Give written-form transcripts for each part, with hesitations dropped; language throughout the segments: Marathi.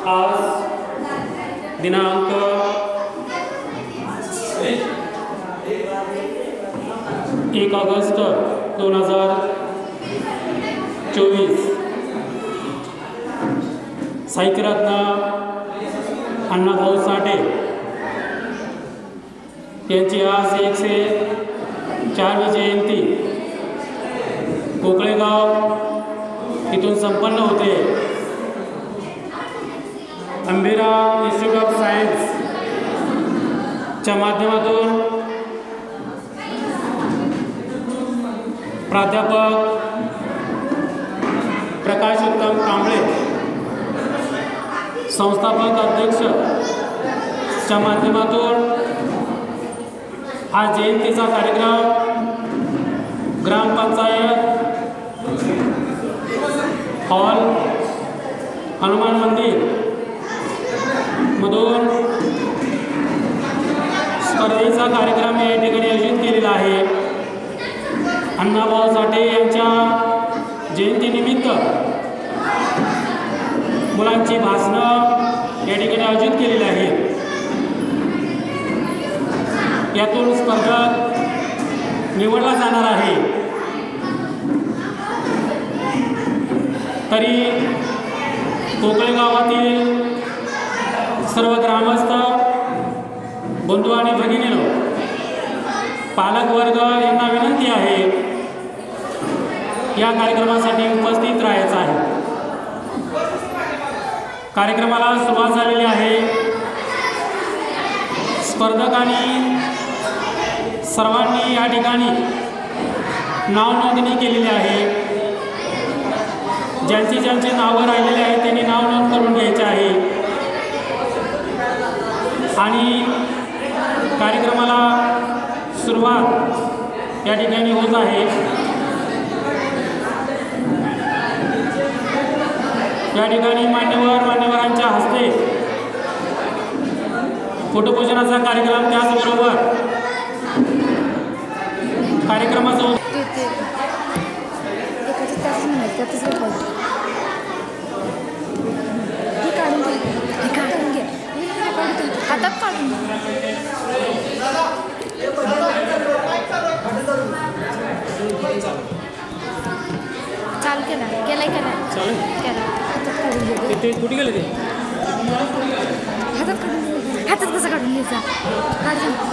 आज दिनांक 1 ऑगस्ट 2024 साहित्यरत्न अण्णाभाऊ साठे यांची आज 104वी जयंती कोकळेगाव इथून संपन्न होते। अंबेरा इन्स्टिट्यूट ऑफ सायन्सच्या माध्यमातून प्राध्यापक प्रकाश उत्तम कांबळे, संस्थापक अध्यक्षच्या माध्यमातून हा जयंतीचा कार्यक्रम ग्रामपंचायत हॉल हनुमान मंदिर मधून स्पर्धेचा कार्यक्रम या ठिकाणी आयोजित केलेला आहे। अण्णाभाऊ साठे यांच्या जयंतीनिमित्त मुलांची भाषणं या ठिकाणी आयोजित केलेली आहेत। यातून स्पर्धक निवडला जाणार आहे। तरी कोकळेगावातील सर्व ग्रामस्थ बंधू आणि भगिनींनो, पालक वर्ग यांना विनंती आहे या कार्यक्रमासाठी उपस्थित राहायचं आहे। कार्यक्रमाला सुरुवात झालेली आहे। स्पर्धकांनी सर्वांनी या ठिकाणी नाव नोंदणी केलेली आहे। ज्यांची ज्यांची नावं राहिलेली आहेत त्यांनी नाव नोंद करून घ्यायचे आहे आणि कार्यक्रमाला सुरुवात या ठिकाणी होत आहे। या ठिकाणी मान्यवरांच्या हस्ते फोटोपूजनाचा कार्यक्रम, त्याचबरोबर कार्यक्रमाचा चाल केला ते कुठे गेले ते हातात कसं काढून घ्यायचा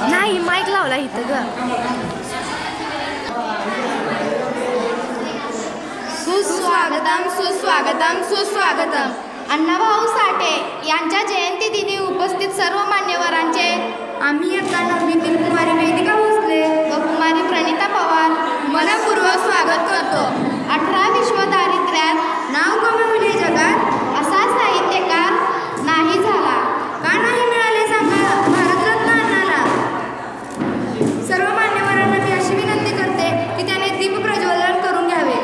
नाही, माईक लावला इथं ग। सुस्वागतम सुस्वागतम सुस्वागतम। अण्णाभाऊ साठे यांच्या जयंती दिनी उपस्थित सर्व मान्यवरांचे आम्ही इयत्ता 9वीतील कुमारी वेदिका भोसले व कुमारी प्रणिता पवार मनपूर्वक स्वागत करतो। 18 विश्व दारिद्र्यात नाव कमावले जगात असा साहित्यकार नाही झाला, का नाही मिळाले सांगा भारतरत्न अण्णाला। सर्व मान्यवरांना मी अशी विनंती करते की त्याने दीप प्रज्वलन करून घ्यावे।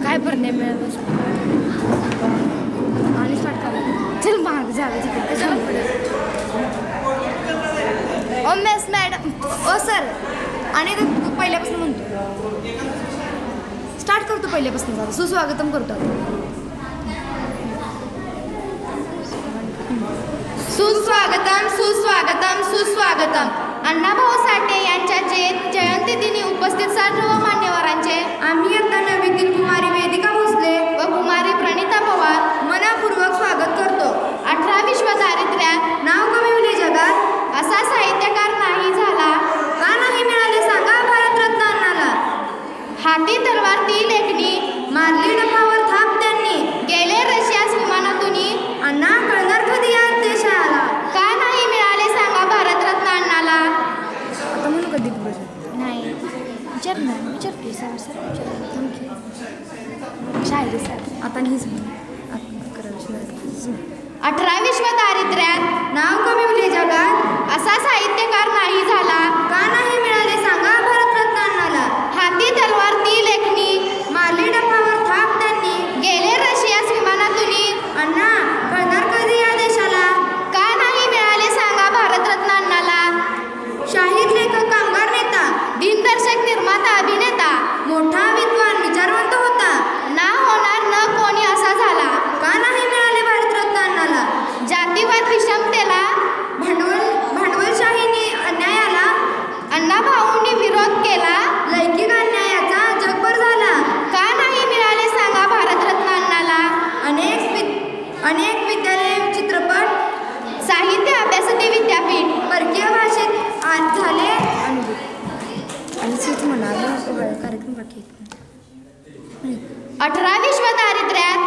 काय भरणे मिळत आणि स्टार्ट करा। चल माग जावे तिकडे। ओ मिस मॅडम, ओ सर, आणि पहिल्यापासून म्हणतो, स्टार्ट करतो पहिल्यापासून, जातो सुस्वागतम करतो। सुस्वागतम सुस्वागतम सुस्वागतम। अण्णाभाऊ साठे यांच्या जयंती दिनी उपस्थित सर्व मान्यवरांचे आम्ही इयत्ता 9वीतील कुमारी वेदिका भोसले व कुमारी प्रणिता पवार मनपूर्वक स्वागत करतो। 18 विश्व दारिद्र्यात नाव कमावले जगात असा साहित्यकार नाही झाला, का नाही मिळाले सांगा भारतरत्न अण्णाला। हाती तलवार ती लेखणी, मारली डफावर थाप त्यांनी, गेले रशियास विमानातून अण्णा कळणार कधी या देशाला, का नाही मिळाले सांगा भारतरत्न अण्णाला। आता म्हणू कधी नाही विचार ना, विचार प्लीज सर शायरी सर आता हीच 18 विश्व दारिद्र्यात नाव कमावले जगात असा साहित्यकार नाही झाला, का नाही मिळाले सांगा भारतरत्न अण्णाला। हाती तलवार ती लेखणी, मारली डफावर थाप त्यांनी, गेले रशियास विमानातून अण्णा कळणार कधी या देशाला, का नाही मिळाले सांगा भारतरत्न अण्णाला। अभ्यासती विद्यापीठ परकीय भाषेत आज झाले आणि सीट म्हणाले कार्यक्रम बाकी 18 विश्व दारिद्र्यात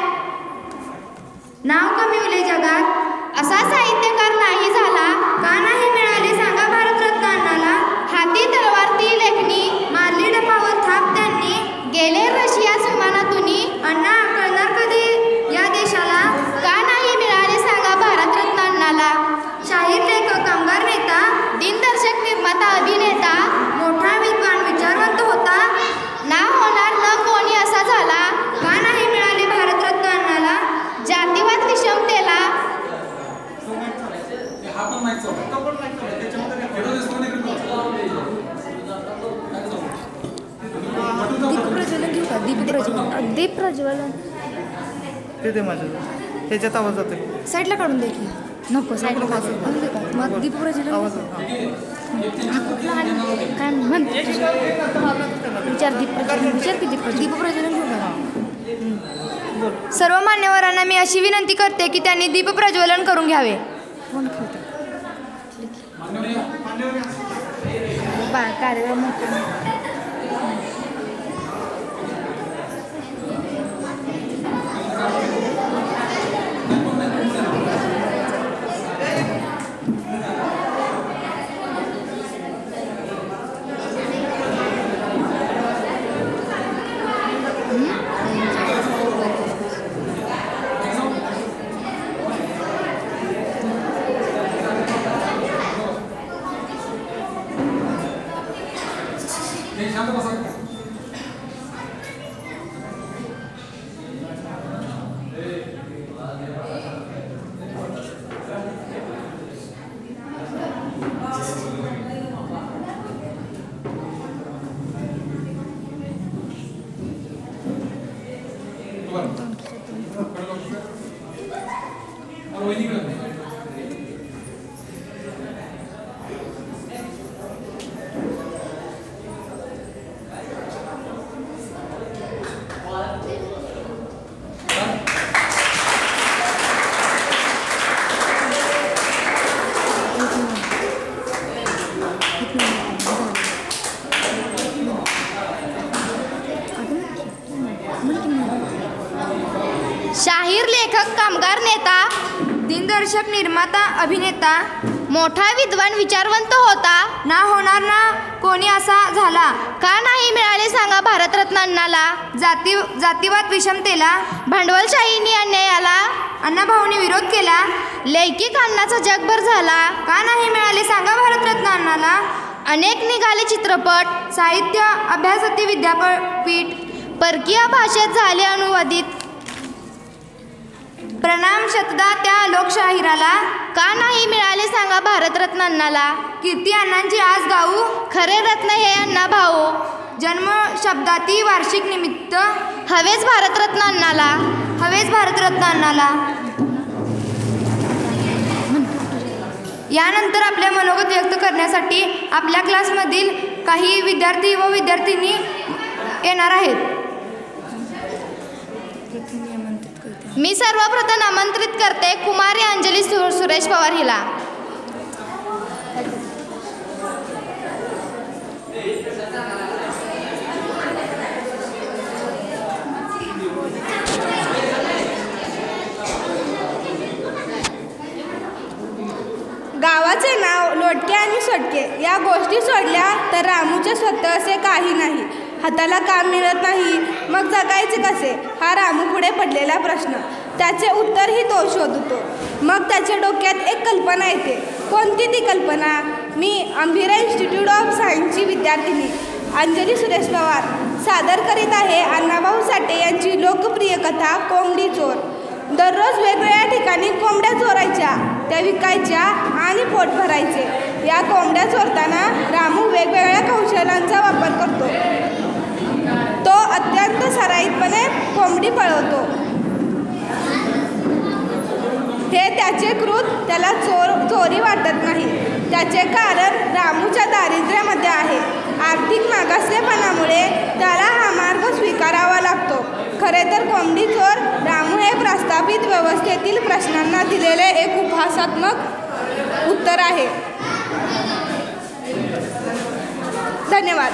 नाव कमिवले जगात असा साहित्यकार नाही झाला का नाही मिळाले सांगा भारतरत्न अण्णाला हाती तलवार ती लेखणी मारली डपावर थाप त्यांनी गेले रशिया विमानातूनी अण्णा कळणार कधी या देशाला का नाही मिळाले सांगा भारतरत्न अण्णाला शाहीर लेखक कामगार नेता दिनदर्शक निर्माता अभिनेता मोठा विद्वान विचारवंत होता ना होणार न कोणी असा झाला का नाही मिळाले भारतरत्न अण्णाला जातीवाद विषमतेला दीपप्रज्वलन घेऊ का दीपप्रज्वलन ते माझं त्याच्यात आवाज जातोय साईडला काढून दे की नको साईडला काढून मग दीपप्रज्वलन आवाज हा कुठला आणि काय म्हणतो विचार दीपप्रज्वलन घेऊ का सर्व मान्यवरांना मी अशी विनंती करते की त्यांनी दीप प्रज्वलन करून घ्यावे फोन खेळतो कार्यक्रम शाहीर लेखक कामगार नेता दिनदर्शक निर्माता अभिनेता मोठा विद्वान विचारवंत होता ना होणार ना कोणी असा झाला का नाही मिळाले सांगा भारतरत्न अण्णाला जातीवाद विषमतेला भांडवलशाहीनी अन्यायाला अण्णाभाऊंनी विरोध केला लैंगिक अन्नाचा जगभर झाला का नाही मिळाले सांगा भारतरत्न अण्णाला अनेक निघाले चित्रपट साहित्य अभ्यासती विद्यापीठ परकीय भाषेत झाले अनुवादित प्रणाम शतदा त्या लोकशाहीराला का नाही मिळाले सांगा भारतरत्न अण्णाला कीर्ती अण्णांची आज गाऊ खरे रत्न हे अण्णा भाऊ जन्म शब्दाती वार्षिक निमित्त हवेच भारतरत्न अण्णाला हवेच भारतरत्न अण्णाला यानंतर आपले मनोगत व्यक्त करण्यासाठी आपल्या क्लासमधील काही विद्यार्थी व विद्यार्थिनी येणार आहेत मी सर्वप्रथम आमंत्रित करते कुमारी अंजली सुरेश पवार हिला गावाचे नाव लोटके आणि सोटके या गोष्टी सोडल्या तर रामूचे स्वतः असे काही नाही हाताला काम मिळत नाही मग जगायचे कसे हा रामू पुढे पडलेला प्रश्न त्याचे उत्तरही तो शोधतो मग त्याच्या डोक्यात एक कल्पना येते कोणती ती कल्पना मी अंबिरा इन्स्टिट्यूट ऑफ सायन्सची विद्यार्थिनी अंजली सुरेश पवार सादर करीत आहे अण्णाभाऊ साठे यांची लोकप्रिय कथा कोंबडी चोर दररोज वेगवेगळ्या ठिकाणी कोंबड्या चोरायच्या त्या विकायच्या आणि पोट भरायचे या कोंबड्या चोरताना रामू वेगवेगळ्या कौशल्यांचा वापर करतो तो अत्यंत सराईतपणे कोंबडी पळवतो हे त्याचे कृत त्याला चोरी वाटत नाही त्याचे कारण रामूच्या दारिद्र्यामध्ये आहे आर्थिक मागासलेपणामुळे त्याला हा मार्ग स्वीकारावा लागतो खरे तर कोंबडी चोर रामू हे प्रस्थापित व्यवस्थेतील प्रश्नांना दिलेले एक उपहासात्मक उत्तर आहे. धन्यवाद.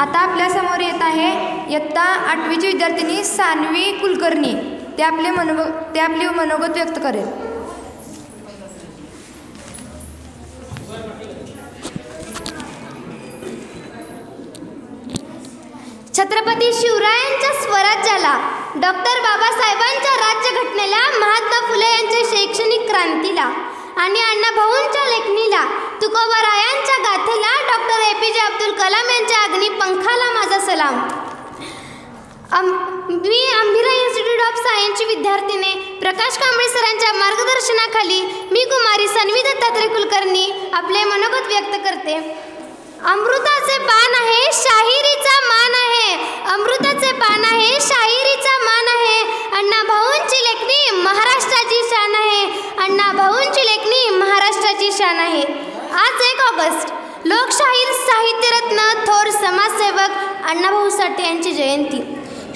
आता आपल्यासमोर येत आहे इयत्ता 8वीची विद्यार्थिनी सान्वी कुलकर्णी. ते आपली मनोगत व्यक्त करेल. छत्रपती शिवरायांच्या स्वराज्याला, डॉक्टर बाबासाहेबांच्या राज्यघटनेला, महात्मा फुले यांच्या शैक्षणिक क्रांतीला आणि अण्णाभाऊंच्या लेखणीला, तुकोबारायांच्या गाथेला, डॉक्टर APJ अब्दुल कलाम यांच्या अग्निपंखाला माझा सलाम. मी अंबिरा इन्स्टिट्यूट ऑफ सायन्सची विद्यार्थिनी प्रकाश कांबळे सरांच्या मार्गदर्शनाखाली मी कुमारी सान्वी दत्तात्रय कुलकर्णी आपले मनोगत व्यक्त करते. अमृताचे पान आहे, शाहिरीचा मान आहे. अमृताचे पान आहे, शाहिरीचा मान आहे. अण्णाभाऊंची लेखणी महाराष्ट्राची शान आहे. अण्णाभाऊंची लेखणी महाराष्ट्राची शान आहे. आज 1 ऑगस्ट लोकशाहीर, साहित्यरत्न, थोर समाजसेवक अण्णाभाऊ साठे यांची जयंती.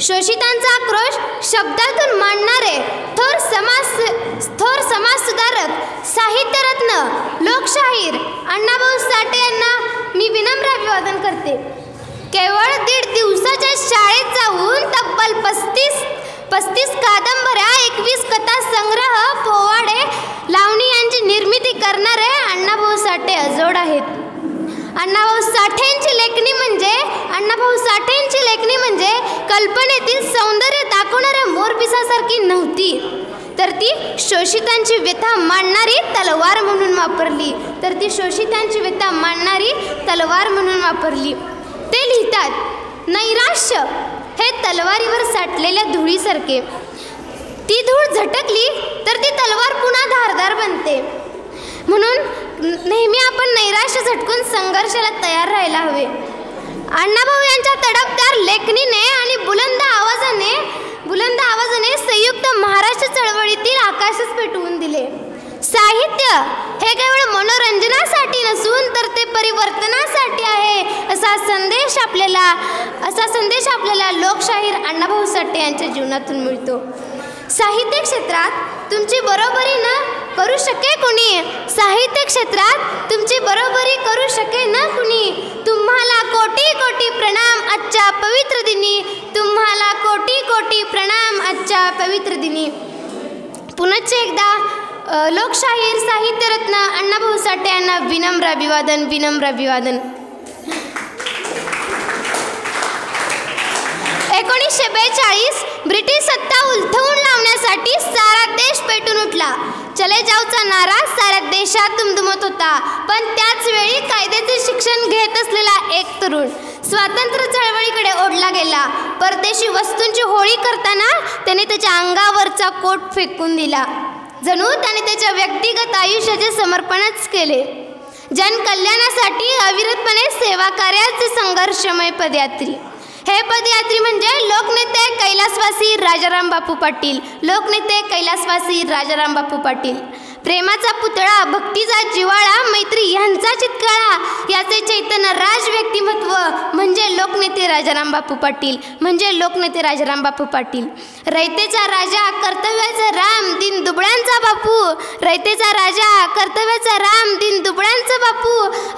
शोषितांचा आक्रोश शब्दातून मांडणारे थोर समाज सुधारक, साहित्यरत्न, लोकशाहीर अण्णाभाऊ साठे यांना मी विनम्र अभिवादन करते. केवळ 1.5 दिवसाच्या शाळेत जाऊन तब्बल 35 कादंबऱ्या, 21 कथा संग्रह, पोवाडे, लावणी यांची निर्मिती करणारे अण्णाभाऊ साठे अजोड आहेत. अण्णाभाऊ साठेंची लेखणी म्हणजे कल्पनेतील सौंदर्य दाखवणाऱ्या मोरपिसासारखी नव्हती, तर ती शोषितांची व्यथा मांडणारी तलवार म्हणून वापरली. ते लिहितात, नैराश्य हे तलवारीवर साठलेल्या धुळीसारखे. ती धूळ झटकली तर ती तलवार पुन्हा धारदार बनते. म्हणून नेहमी आपण नैराश्य झटकून संघर्षाला तयार राहायला हवे. अण्णाभाऊ यांच्या तडफदार लेखणीने आणि बुलंद आवाजाने संयुक्त महाराष्ट्र चळवळीतील आकाशच पेटवून दिले. साहित्य हे केवळ मनोरंजनासाठी नसून तर ते परिवर्तनासाठी आहे, असा संदेश आपल्याला लोकशाहीर अण्णाभाऊ साठे यांच्या जीवनातून मिळतो. साहित्य क्षेत्रात तुमची बरोबरी न करू शके कुणी, साहित्य क्षेत्रात तुमची बरोबरी करू शके न कुणी. तुम्हाला कोटी कोटी प्रणाम आजच्या पवित्र दिनी. तुम्हाला कोटी कोटी प्रणाम आजच्या पवित्र दिनी. पुनश्च एकदा लोकशाहीर, साहित्यरत्न अण्णाभाऊ साठे यांना विनम्र अभिवादन. 1942 ब्रिटिश सत्ता उलथवून लावण्यासाठी सारा देश पेटून उठला. चले जाऊचा नारा साऱ्या देशात दुमदुमत होता. पण त्याच वेळी कायद्याचे शिक्षण घेत असलेला एक तरुण स्वातंत्र्य चळवळीकडे ओढला गेला. परदेशी वस्तूंची होळी करताना त्याने त्याच्या अंगावरचा कोट फेकून दिला. जणू त्याने त्याच्या व्यक्तिगत आयुष्याचे समर्पणच केले. जनकल्याणासाठी अविरतपणे सेवा कार्याचे संघर्षमय पदयात्री. हे पदयात्री म्हणजे लोकनेते कैलासवासी राजाराम बापू पाटील. प्रेमाचा पुतळा, भक्तीचा जिव्हाळा, मैत्री यांचा त्यांचा चितकाळा याचे चैतन्य राज व्यक्तिमत्व म्हणजे लोकनेते राजाराम बापू पाटील रयतेचा राजा कर्तव्याचा राम दिन दुबळ्यांचा बापू रयतेचा राजा कर्तव्याचा राम दिन दुबळ्यांचा बापू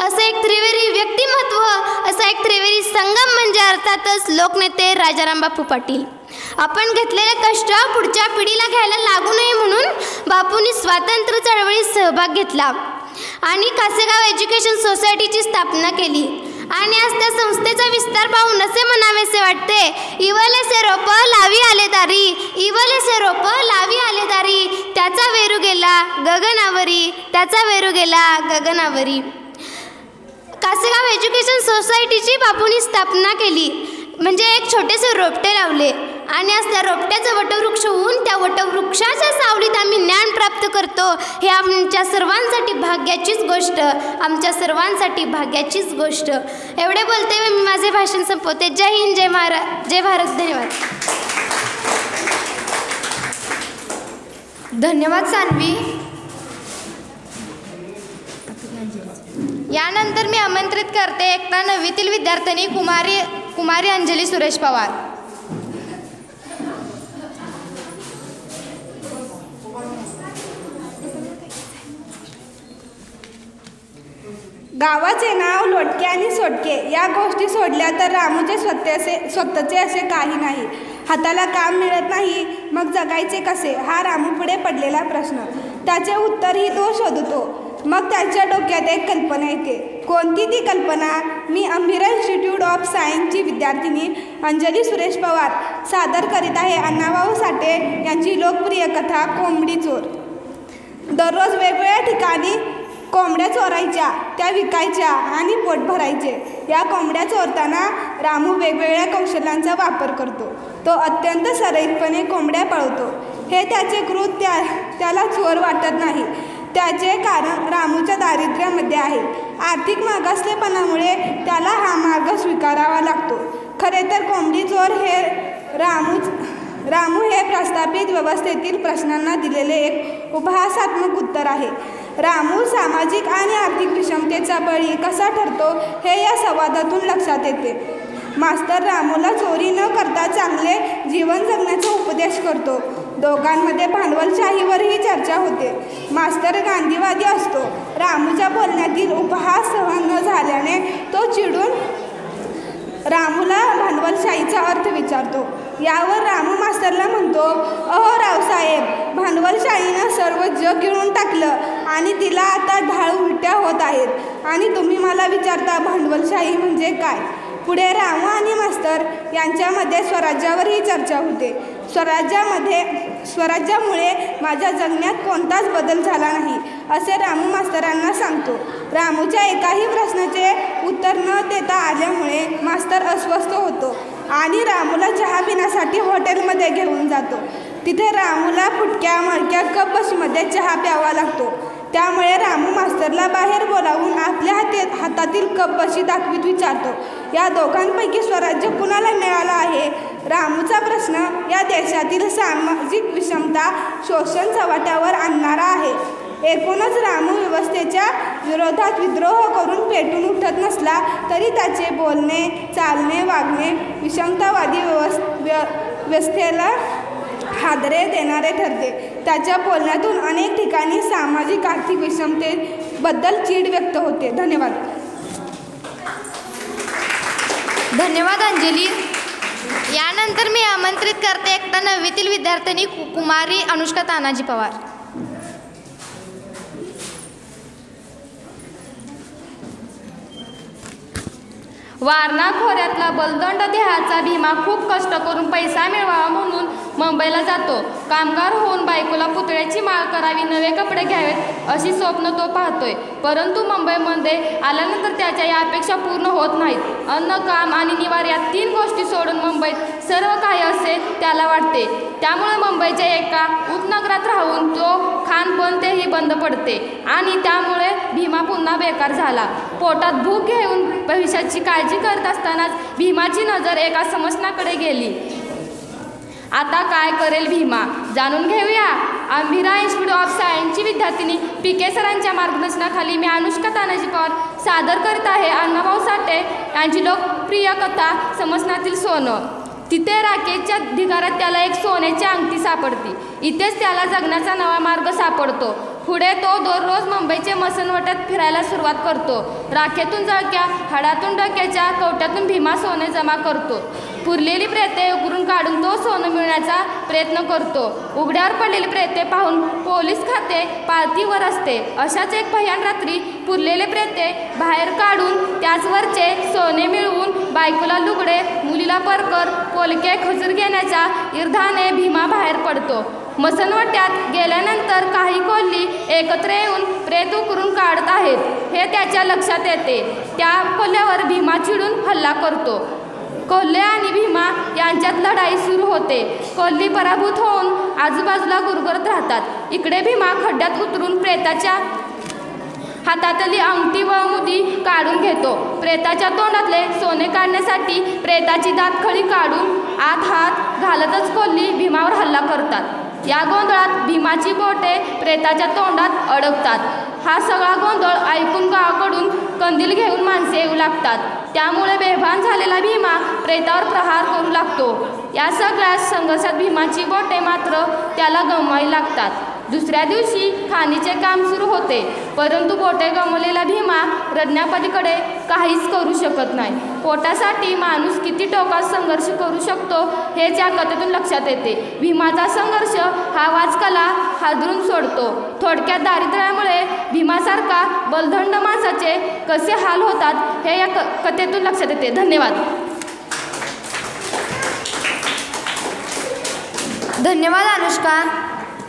असं एक त्रिवेणी व्यक्तिमत्व असा एक त्रिवेणी संगम म्हणजे अर्थातच लोकनेते राजाराम बापू पाटील. आपण घेतलेले कष्ट पुढच्या पिढीला घ्यायला लागू नये म्हणून बापूंनी स्वातंत्र्य चळवळीत सहभाग घेतला आणि कासेगाव एज्युकेशन सोसायटीची स्थापना केली. आणि आज त्या संस्थेचा विस्तार पाहून असे म्हणावेसे वाटते, इवलेसे रोप लावी आले दारी, इवलेसे रोप लावी आले दारी, त्याचा वेरू गेला गगनावरी, त्याचा वेरू गेला गगनावरी. कासेगाव एज्युकेशन सोसायटीची बापूंनी स्थापना केली म्हणजे एक छोटेसे रोपटे लावले आणि आज त्या रोपट्याचं वटवृक्ष होऊन त्या वटवृक्षाच्या सावलीत आम्ही ज्ञान प्राप्त करतो. हे आमच्या सर्वांसाठी भाग्याचीच गोष्ट, आमच्या सर्वांसाठी भाग्याचीच गोष्ट. एवढे बोलते मी माझे भाषण संपवते. जय हिंद, जय महाराज, जय भारत. धन्यवाद. धन्यवाद सान्वी. यानंतर मी आमंत्रित करते एकता 9वीतील विद्यार्थिनी कुमारी अंजली सुरेश पवार. गावाचे नाव लोटके आणि सोटके या गोष्टी सोडल्या तर रामूचे स्वतःचे असे काही नाही. हाताला काम मिळत नाही मग जगायचे कसे हा रामूपुढे पडलेला प्रश्न. त्याचे उत्तरही तो शोधतो. मग त्याच्या डोक्यात एक कल्पना येते. कोणती ती कल्पना? मी अंबिरा इन्स्टिट्यूट ऑफ सायन्सची विद्यार्थिनी अंजली सुरेश पवार सादर करीत आहे अण्णाभाऊ साठे यांची लोकप्रिय कथा कोंबडी चोर. दररोज वेगवेगळ्या ठिकाणी कोंबड्या चोरायच्या, त्या विकायच्या आणि पोट भरायचे. या कोंबड्या चोरताना रामू वेगवेगळ्या कौशल्यांचा वापर करतो. तो अत्यंत सराईतपणे कोंबड्या पळवतो. हे त्याचे कृत्य त्याला चोर वाटत नाही. त्याचे कारण रामूच्या दारिद्र्यामध्ये आहे. आर्थिक मागासलेपणामुळे त्याला हा मार्ग स्वीकारावा लागतो. खरे तर कोंबडी चोर हे रामू हे प्रस्थापित व्यवस्थेतील प्रश्नांना दिलेले एक उपहासात्मक उत्तर आहे. रामू सामाजिक आणि आर्थिक विषमतेचा बळी कसा ठरतो हे या संवादातून लक्षात येते. मास्तर रामूला चोरी न करता चांगले जीवन जगण्याचा उपदेश करतो. दोघांमध्ये भांडवलशाहीवरही चर्चा होते. मास्तर गांधीवादी असतो. रामूच्या बोलण्यातील उपहास सहन न झाल्याने तो चिडून रामूला भांडवलशाहीचा अर्थ विचारतो. यावर रामू मास्तरला म्हणतो, अहो रावसाहेब, भांडवलशाहीनं सर्व जग गिळून टाकलं आणि तिला आता ढाळ उलट्या होत आहेत आणि तुम्ही मला विचारता भांडवलशाही म्हणजे काय. पुढे रामू आणि मास्तर यांच्यामध्ये स्वराज्यावरही चर्चा होते. स्वराज्यामुळे माझ्या जगण्यात कोणताच बदल झाला नाही असे रामू मास्तरांना सांगतो. रामूच्या एकाही प्रश्नाचे उत्तर न देता आल्यामुळे मास्तर अस्वस्थ होतो आणि रामूला चहा पिण्यासाठी हॉटेलमध्ये घेऊन जातो. तिथे रामूला फुटक्या मळक्या कप बशीमध्ये चहा प्यावा लागतो. त्यामुळे रामू मास्तरला बाहेर बोलावून आपल्या हातातील कप बशी दाखवीत विचारतो, या दोघांपैकी स्वराज्य कुणाला मिळालं आहे. रामूचा प्रश्न या देशातील सामाजिक विषमता शोषण चव्हाट्यावर आणणारा आहे. एकूणच रामू व्यवस्थेच्या विरोधात विद्रोह करून पेटून उठत नसला तरी त्याचे बोलणे, चालणे, वागणे विषमतावादी व्यवस्थेला हादरे देणारे ठरते. त्याच्या बोलण्यातून अनेक ठिकाणी सामाजिक आर्थिक विषमतेबद्दल चीड व्यक्त होते. धन्यवाद. धन्यवाद अंजली. यानंतर मी आमंत्रित करते एकता 9वीतील विद्यार्थिनी कुमारी अनुष्का तानाजी पवार. वारणा खोऱ्यातला बलदंड देहाचा भीमा खूप कष्ट करून पैसा मिळवावा म्हणून मुंबईला जातो. कामगार होऊन बायकोला पुतळ्याची माळ करावी, नवे कपडे घ्यावेत अशी स्वप्न तो पाहतोय. परंतु मुंबईमध्ये आल्यानंतर त्याच्या या अपेक्षा पूर्ण होत नाहीत. अन्न, काम आणि निवार या 3 गोष्टी सोडून मुंबईत सर्व काही असे त्याला वाटते. त्यामुळे मुंबईच्या एका उपनगरात राहून तो खानपण तेही बंद पडते आणि त्यामुळे भीमा पुन्हा बेकार झाला. पोटात भूक घेऊन भविष्याची काळजी करत असतानाच भीमाची नजर एका समस्याकडे गेली. आता काय करेल भीमा, जाणून घेऊया. अंबिरा इन्स्टिट्यूट ऑफ सायन्सची विद्यार्थिनी PK सरांच्या मार्गदर्शनाखाली मी अनुष्का तानाजी पवार सादर करीत आहे अण्णाभाऊ साठे यांची लोकप्रिय कथा समसनातील सोनं. तिथे राकेशच्या ढिगाऱ्यात त्याला एक सोन्याची अंगठी सापडते. इथेच त्याला जगण्याचा नवा मार्ग सापडतो. पुढे तो दररोज मुंबईचे मसनवट्यात फिरायला सुरुवात करतो. राखेतून जळक्या, हाडातून डोक्याच्या, कवट्यातून भीमा सोने जमा करतो. पुरलेली प्रेते उकरून काढून तो सोनं मिळण्याचा प्रयत्न करतो. उघड्यावर पडलेली प्रेते पाहून पोलीस खाते पाळतीवर असते. अशाच एक भयान रात्री पुरलेले प्रेते बाहेर काढून त्याचवरचे सोने मिळवून बायकोला लुगडे, मुलीला परकर, पोलके, खजूर घेण्याच्या इर्धाने भीमा बाहेर पडतो. मसनवट्यात गेल्यानंतर काही कोल्ही एकत्र येऊन प्रेत उकरून काढत आहेत हे त्याच्या लक्षात येते. त्या कोल्ह्यावर भीमा चिडून हल्ला करतो. कोल्हे आणि भीमा यांच्यात लढाई सुरू होते. कोल्ही पराभूत होऊन आजूबाजूला गुरगुरत राहतात. इकडे भीमा खड्ड्यात उतरून प्रेताच्या हातातली अंगठी व मुदी काढून घेतो. प्रेताच्या तोंडातले सोने काढण्यासाठी प्रेताची दातखळी काढून आत हात घालतच कोल्ही भीमावर हल्ला करतात. या गोंधळात भीमाची बोटे प्रेताच्या तोंडात अडकतात. हा सगळा गोंधळ ऐकून गावाकडून कंदील घेऊन माणसे येऊ लागतात. त्यामुळे बेभान झालेला भीमा प्रेतावर प्रहार करू लागतो. या सगळ्या संघर्षात भीमाची बोटे मात्र त्याला गमवावी लागतात. दुसऱ्या दिवशी खाणीचे काम सुरू होते, परंतु बोटे गमावलेला भीमा रडण्यापलीकडे काहीच करू शकत नाही. पोटासाठी माणूस किती टोकात संघर्ष करू शकतो हे त्या कथेतून लक्षात येते. भीमाचा संघर्ष हा वाचकाला हादरून सोडतो. थोडक्यात दारिद्र्यामुळे भीमासारखा बलदंड माणसाचे कसे हाल होतात हे या कथेतून लक्षात येते. धन्यवाद. धन्यवाद अनुष्का.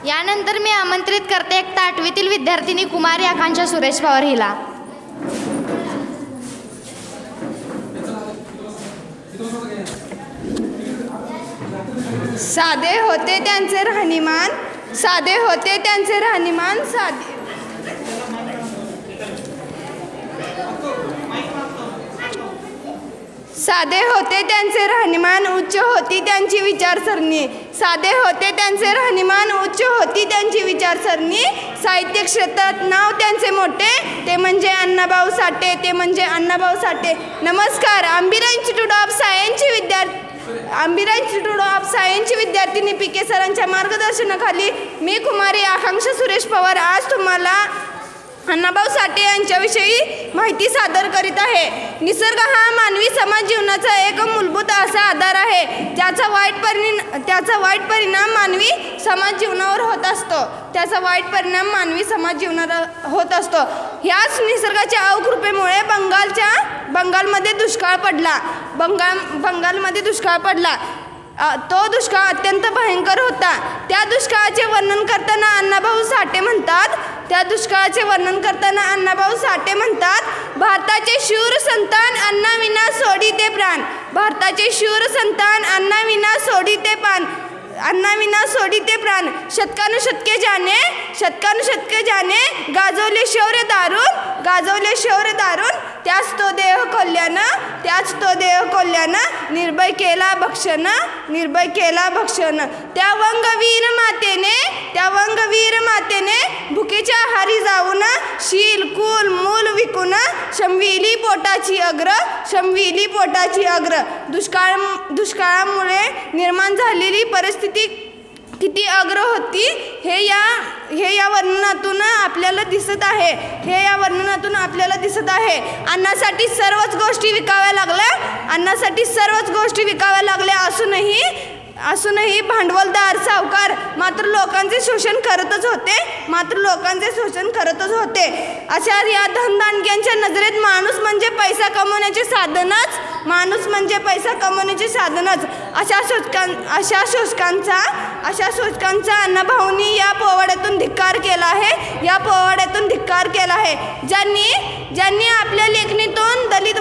यानंतर मी आमंत्रित करते एक 8वीतील विद्यार्थिनी कुमारी आकांक्षा सुरेश पवार हिला. साधे होते त्यांचे राहणीमान, साधे होते त्यांचे राहणीमान, साधे होते त्यांचे राहणीमान, उच्च होती त्यांची विचारसरणी. साधे होते त्यांचे राहणीमान, उच्च होती त्यांची विचारसरणी. साहित्य क्षेत्रात नाव त्यांचे मोठे, ते म्हणजे अण्णाभाऊ साठे, ते म्हणजे अण्णाभाऊ साठे. नमस्कार. आंबिरा इन्स्टिट्यूट ऑफ सायन्सची विद्यार्थिनी पी.के. सरांच्या मार्गदर्शनाखाली मी कुमारी आकांक्षा सुरेश पवार आज तुम्हाला अण्णाभाऊ साठे यांच्याविषयी माहिती सादर करीत आहे. निसर्ग हा मानवी समाज जीवनाचा एक मूलभूत असा आधार आहे, त्याचा वाईट परिणाम मानवी समाज जीवनावर होत असतो. ह्याच निसर्गाच्या अवकृपेमुळे बंगालमध्ये दुष्काळ पडला. तो दुष्काळ अत्यंत भयंकर होता. त्या दुष्काळाचे वर्णन करताना अण्णाभाऊ साठे म्हणतात, भारताचे शूर संतान अण्णाविना सोडिते प्राण. भारताचे शूर संतान अण्णाविना सोडिते प्राण. शतकानुशतके जाणे गाजवले शौर्य दारून, त्याच तो देह कोल्ह्यानं निर्भय केला भक्षण. त्या वंगवीर मातेने भुकेच्या आहारी जाऊन शील कुल मूल विकून शमविली पोटाची अग्र. दुष्काळामुळे निर्माण झालेली परिस्थिती किती अग्र होती हे या वर्णनातून आपल्याला दिसत आहे. अन्नासाठी सर्वच गोष्टी विकाव्या लागल्या असूनही भांडवलदार सावकार मात्र लोकांचे शोषण करतच होते. अशा या धनदांडग्यांच्या नजरेत माणूस म्हणजे पैसा कमवण्याचे साधनच. अशा शोषकांचा अण्णाभाऊंनी या पोवाड्यातून धिक्कार केला आहे. ज्यांनी आपल्या लेखणीतून दलित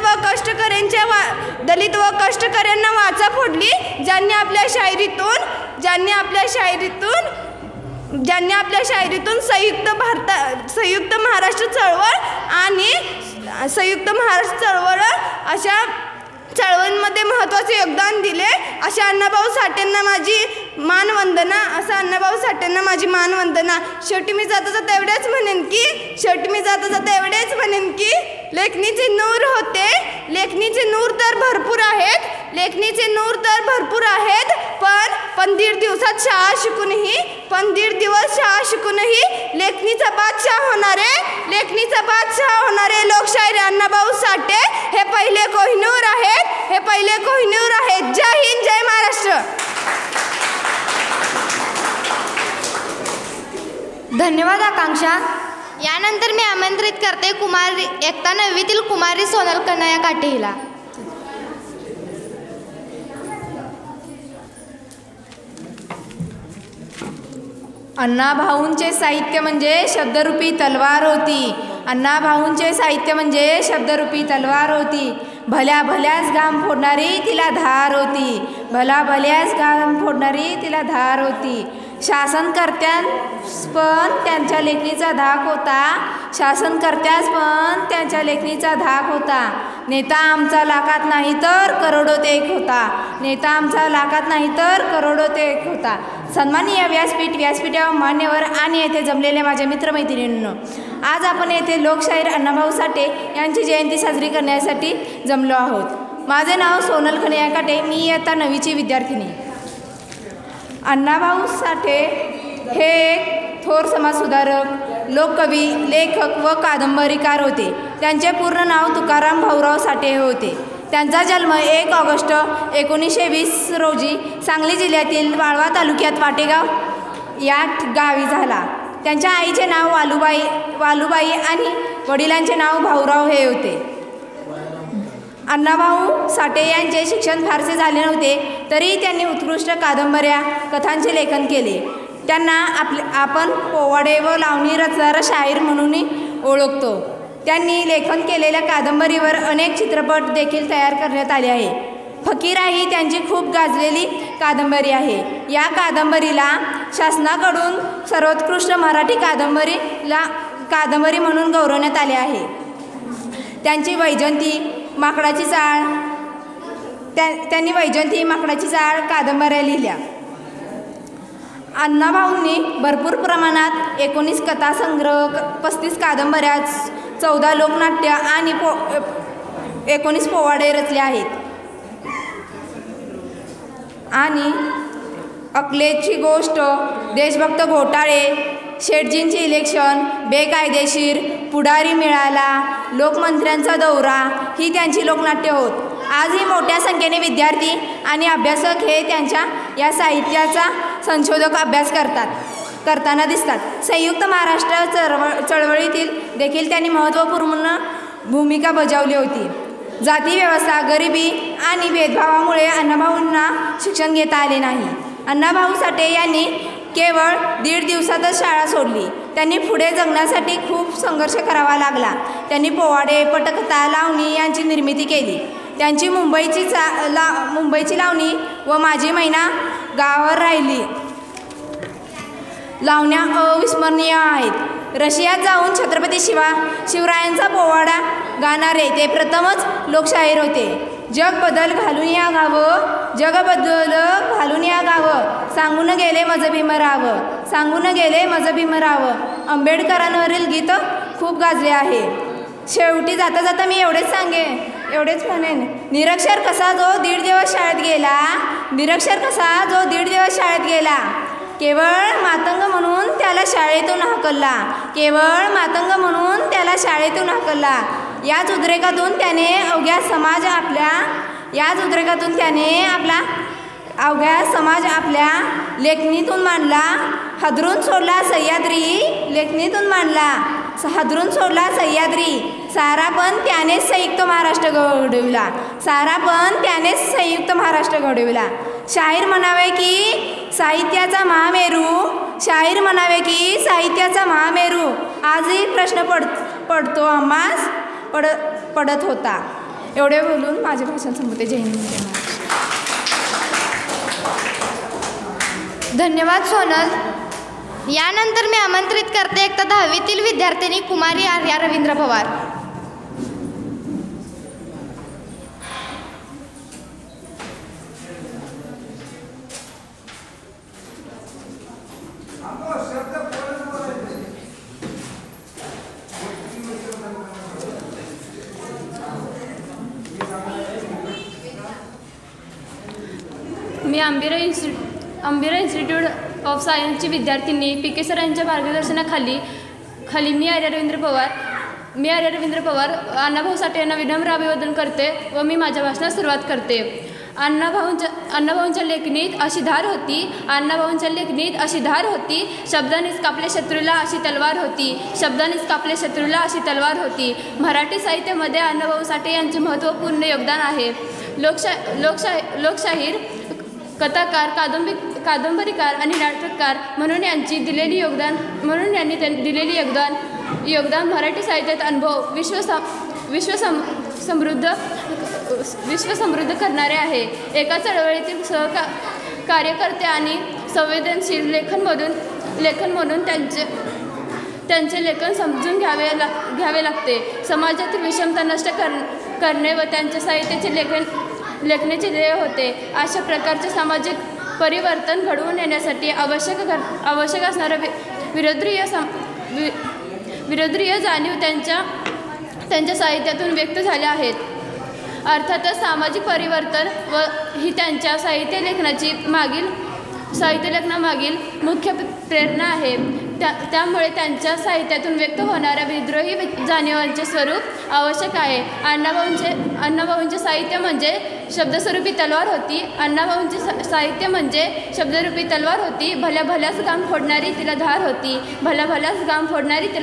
व कष्टकऱ्यांना वाचा फोडली, ज्यांनी आपल्या शायरीतून संयुक्त महाराष्ट्र चळवळ अशा चळवळींमध्ये महत्त्वाचे योगदान दिले. अशा अण्णाभाऊ साठेंना माझी मानवंदना, असं अण्णाभाऊ साठेंना माझी मानवंदना. शेवटी मी जाता जाता एवढेच म्हणेन की लेखणीचे नूर होते, लेखणीचे नूर तर भरपूर आहेत, पण दीड दिवसात शाळा शिकूनही लेखणीचा बादशाह होणारे लोकशाहीर अण्णाभाऊ साठे हे पहिले कोहिनूर आहेत. जय हिंद, जय महाराष्ट्र. धन्यवाद आकांक्षा. यानंतर मी आमंत्रित करते कुमारी एकता 9वीतील कुमारी सोनल कन्हैया काटे हिला. अण्णाभाऊंचे साहित्य म्हणजे शब्दरूपी तलवार होती. भल्या भल्याच घाम फोडणारी तिला धार होती. शासनकर्त्यास पण त्यांच्या लेखणीचा धाक होता. नेता आमचा लाखात नाही तर करोडोत एक होता. सन्माननीय व्यासपीठ मान्यवर आणि येथे जमलेल्या माझ्या मित्रमैत्रिणींनो, आज आपण येथे लोकशाहीर अण्णाभाऊ साठे यांची जयंती साजरी करण्यासाठी जमलो आहोत. माझे नाव सोनल कन्हैया काटे, मी इयत्ता 9वीची विद्यार्थिनी. अण्णाभाऊ साठे हे एक थोर समाजसुधारक, लोककवी, लेखक व कादंबरीकार होते. त्यांचे पूर्ण नाव तुकाराम भाऊराव साठे होते. त्यांचा जन्म 1 ऑगस्ट 1920 रोजी सांगली जिल्ह्यातील वाळवा तालुक्यात वाटेगाव या गावी झाला. त्यांच्या आईचे नाव वालुबाई आणि वडिलांचे नाव भाऊराव हे होते. अण्णाभाऊ साठे यांचे शिक्षण फारसे झाले नव्हते, तरी त्यांनी उत्कृष्ट कादंबऱ्या, कथांचे लेखन केले. त्यांना आपण पोवाडे व लावणी रचणारा शाहीर म्हणूनही ओळखतो. त्यांनी लेखन केलेल्या कादंबरीवर अनेक चित्रपट देखील तयार करण्यात आले आहे. फकीरा ही त्यांची खूप गाजलेली कादंबरी आहे. या कादंबरीला शासनाकडून सर्वोत्कृष्ट मराठी कादंबरी म्हणून गौरवण्यात आले आहे. त्यांनी वैजयंती माकडाची चाळ कादंबऱ्या लिहिल्या. अण्णाभाऊंनी भरपूर प्रमाणात 19 कथासंग्रह, 35 कादंबऱ्या, 14 लोकनाट्य आणि 19 पोवाडे रचले आहेत. आणि अकलेची गोष्ट, देशभक्त घोटाळे, शेटजींचे इलेक्शन, बेकायदेशीर, पुढारी मिळाला, लोकमंत्र्यांचा दौरा ही त्यांची लोकनाट्य होत. आजही मोठ्या संख्येने विद्यार्थी आणि अभ्यासक हे त्यांच्या या साहित्याचा संशोधक अभ्यास करताना दिसतात. संयुक्त महाराष्ट्र चळवळीतील देखील त्यांनी महत्त्वपूर्ण भूमिका बजावली होती. जाती व्यवस्था, गरिबी आणि भेदभावामुळे अण्णाभाऊंना शिक्षण घेता आले नाही. अण्णाभाऊ साठे यांनी केवळ 1.5 दिवसातच शाळा सोडली. त्यांनी पुढे जगण्यासाठी खूप संघर्ष करावा लागला. त्यांनी पोवाडे, पटकथा, लावणी यांची निर्मिती केली. त्यांची मुंबईची लावणी व माझी मैना गावावर राहिली लावण्या अविस्मरणीय आहेत. रशियात जाऊन छत्रपती शिवरायांचा पोवाडा गाणारे ते प्रथमच लोकशाहीर होते. जग बदल घालून या गावं, सांगून गेले मज भीमराव. आंबेडकरांवरील गीत खूप गाजले आहे. शेवटी जाता जाता मी एवढेच म्हणेन, निरक्षर कसा जो 1.5 दिवस शाळेत गेला, केवळ मातंग म्हणून त्याला शाळेतून हाकलला. याच उद्रेकातून त्याने अवघ्या समाज आपल्या लेखणीतून मांडला. हादरून सोडला सह्याद्री. सारा पण त्यानेच संयुक्त महाराष्ट्र घडविला. शाहीर म्हणावे की साहित्याचा महामेरू आजही प्रश्न पडतो आम्हास पडत होता. एवढे बोलून माझे भाषण संपते. जय हिंद. धन्यवाद सोनल. यानंतर मी आमंत्रित करते एकता 10वीतील विद्यार्थिनी कुमारी आर्या रवींद्र पवार. मी अंबिरा इन्स्टिट्यूट ऑफ सायन्सची विद्यार्थिनी पी.के. सर यांच्या मार्गदर्शनाखाली मी आर्या रवींद्र पवार अण्णाभाऊ साठे यांना विनम्र अभिवादन करते व मी माझ्या भाषणास सुरुवात करते. अण्णाभाऊंच्या लेखणीत अशी धार होती, शब्दांनीच कापले शत्रूला अशी तलवार होती. मराठी साहित्यामध्ये अण्णाभाऊ साठे यांचे महत्त्वपूर्ण योगदान आहे. लोकशाहीर, कथाकार, कादंबरीकार आणि नाटककार म्हणून यांनी दिलेली योगदान मराठी साहित्यात अनुभव विश्वसमृद्ध करणारे आहे. एका चळवळीतील कार्यकर्ते आणि संवेदनशील लेखन म्हणून त्यांचे लेखन समजून घ्यावे लागते. समाजातील विषमता नष्ट करणे व त्यांच्या साहित्याचे लेखनाचे ध्येय होते. अशा प्रकारचे सामाजिक परिवर्तन घडवून येण्यासाठी आवश्यक असणारे विरोधीय जाणीव त्यांच्या साहित्यातून व्यक्त झाल्या आहेत. अर्थातच सामाजिक परिवर्तन ही त्यांच्या साहित्य लेखनामागील मुख्य प्रेरणा आहे. त्यामुळे त्यांच्या साहित्यातून व्यक्त होणाऱ्या विद्रोही जाणीवांचे स्वरूप आवश्यक आहे. अण्णाभाऊंचे साहित्य म्हणजे शब्दस्वरूपी तलवार होती. भल्या भल्याच काम फोडणारी तिला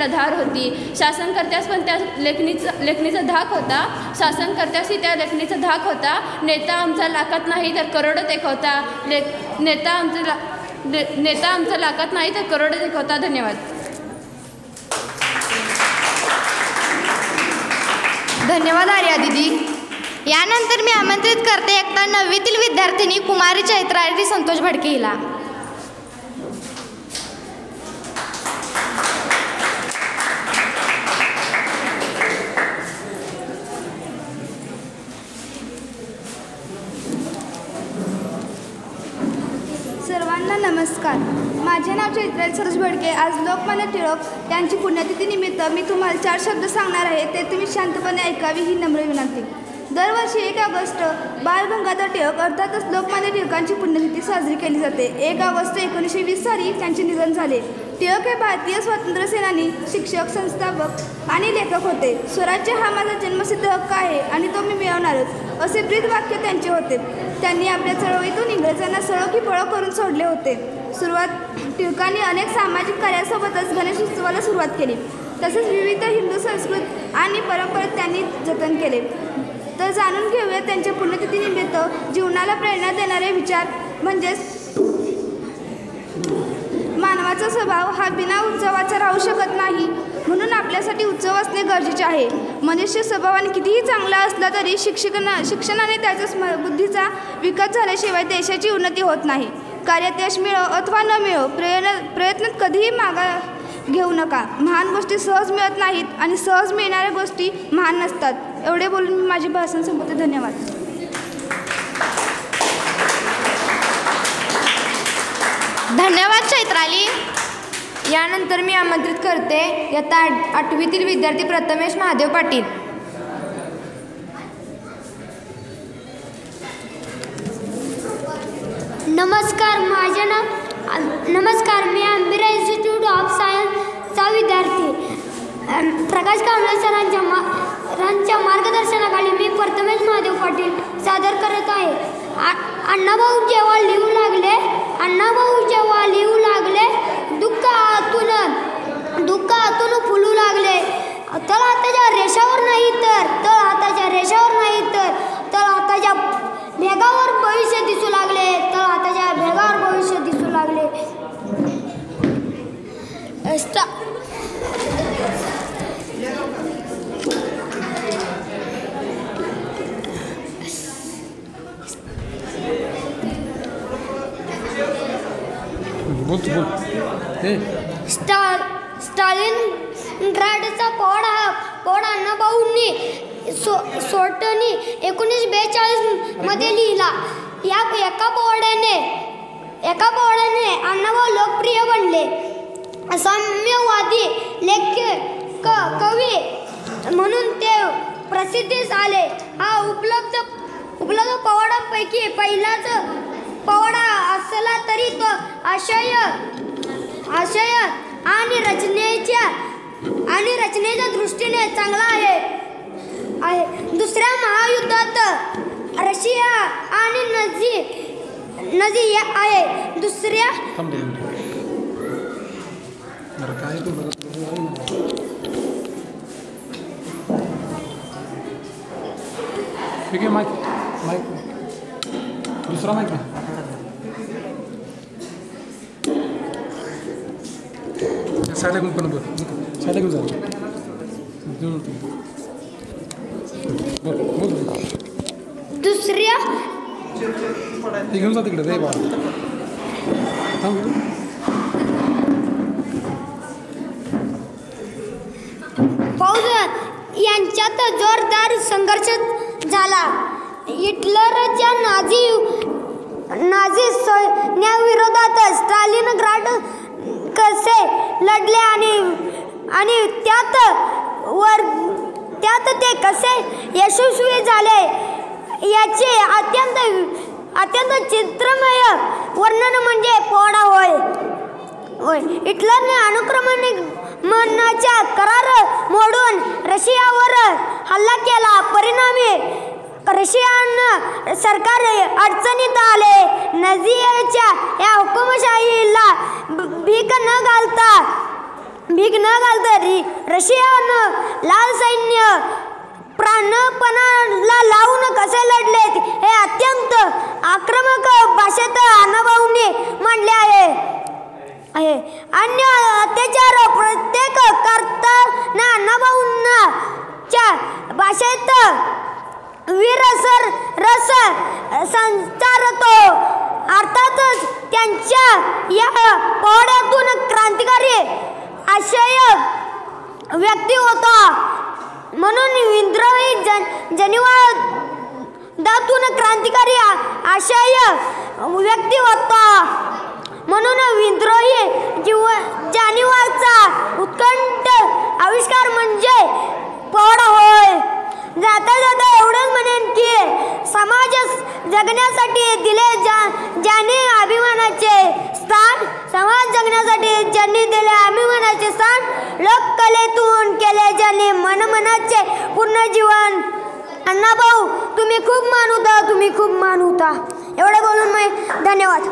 धार होती. शासनकर्त्यास पण त्या लेखणीचा धाक होता. नेता आमचा लाखात नाही तर करोडोत एक होता. नेता आमचा लाखात नाही तर करोडोत एक होता. धन्यवाद. धन्यवाद आर्या दिदी. यानंतर मी आमंत्रित करते एकता 9वीतील विद्यार्थिनी कुमारी चैत्राली संतोष भडके हिला. सर्वांना नमस्कार. माझे नाव चैत्राली संतोष भडके. आज लोकमान्य टिळक यांची पुण्यतिथीनिमित्त मी तुम्हाला 4 शब्द सांगणार आहे. ते तुम्ही शांतपणे ऐकावी ही नम्र विनंती. दरवर्षी 1 ऑगस्ट बाळ गंगाधर टिळक अर्थातच लोकमान्य टिळकांची पुण्यतिथी साजरी केली जाते. 1 ऑगस्ट 1920 साली त्यांचे निधन झाले. टिळक हे भारतीय स्वातंत्र्य सेनानी, शिक्षक, संस्थापक आणि लेखक होते. स्वराज्य हा माझा जन्मसिद्ध हक्क आहे आणि तो मी मिळवणारच असे ब्रीद वाक्य त्यांचे होते. त्यांनी आपल्या चळवळीतून इंग्रजांना सळो की पळो करून सोडले होते. टिळकांनी अनेक सामाजिक कार्यासोबतच गणेशोत्सवाला सुरुवात केली. तसेच विविध हिंदू संस्कृती आणि परंपरेत त्यांनी जतन केले. तर जाणून घेऊया त्यांच्या पुण्यतिथीनिमित्त जीवनाला प्रेरणा देणारे विचार. म्हणजेच मानवाचा स्वभाव हा बिना उत्सवाचा राहू शकत नाही, म्हणून आपल्यासाठी उत्सव असणे गरजेचे आहे. मनुष्य स्वभावाने कितीही चांगला असला तरी शिक्षणाने त्याच्या बुद्धीचा विकास झाल्याशिवाय देशाची उन्नती होत नाही. कार्यात यश मिळो अथवा न मिळो, प्रयत्नात कधीही मागा घेऊ नका. महान गोष्टी सहज मिळत नाहीत आणि सहज मिळणाऱ्या गोष्टी महान नसतात. एवढे बोलून मी माझे भाषण संपवते. धन्यवाद. धन्यवाद चैत्राली. यानंतर मी आमंत्रित करते इयत्ता 8वीतील विद्यार्थी प्रथमेश महादेव पाटील. नमस्कार. मी अंबिरा इन्स्टिट्यूट ऑफ सायन्सचा विद्यार्थी प्रकाश कांबळे सरांच्या मार्गदर्शनाखाली मी प्रथमेश महादेव पाटील सादर करत आहे. अण्णाभाऊ जेव्हा लिहू लागले दुःख आतून फुलू लागले. तळहाताच्या रेषावर नाही तर तळहाताच्या भेगावर भविष्य दिसू लागले. स्टालिनग्राडचा पॉड अण्णाभाऊंनी सोटणी 1942 मध्ये लिहिला. एका पॉडाने अण्णाभाऊ लोकप्रिय बनले. साम्यवादी लेखक कवी म्हणून ते प्रसिद्धीस आले. हा उपलब्ध पवाडांपैकी पहिलाच पवाड असला तरी तो आशय आणि रचनेच्या दृष्टीने चांगला आहे. दुसऱ्या महायुद्धात रशिया आणि नाझी आहे. दुसऱ्या ठीक आहे. माईक दुसरा माईक ना. साईडला घेऊन पण साईडला घेऊन जा. दुसऱ्या ते घेऊन जा तिकडे रे बा. फौज यांच्यात जोरदार संघर्ष झाला. हिटलरच्या नाझी सैन्याविरोधात स्टालिनग्राड कसे लढले आणि त्यात ते कसे यशस्वी झाले याचे अत्यंत चित्रमय वर्णन म्हणजे पोवाडा होय. हिटलरने अनुक्रमणाचा करार मोडून रशियावर हल्ला केला. परिणामी रशियन सरकार अडचणीत आले. नाझीच्या या हुकुमशाहीला भीक न घालता रशियानं लाल सैन्य प्राणपणाला लावून कसे लढले हे अत्यंत आक्रमक भाषेत अण्णाभाऊंनी मांडले आहे. अन्य अत्याचार प्रत्येक करताना अण्णाभाऊंच्या भाषेत रस संचारतो. अर्थातच त्यांच्या या पोवाड्यातून क्रांतिकारी आशय व्यक्त होता. म्हणून विद्रोही जाणीवादातून क्रांतिकारी आशय व्यक्त होता. म्हणून विद्रोही जाणीवाचा उत्कट आविष्कार म्हणजे पोवाडा होय. जाता एवढंच म्हणेन की समाज जगण्यासाठी दिले ज्यांनी अभिमानाचे स्थान लोककलेतून केले ज्यांनी मनमनाचे पूर्ण जीवन. अण्णाभाऊ तुम्ही खूप मान होता. एवढे बोलून मी धन्यवाद.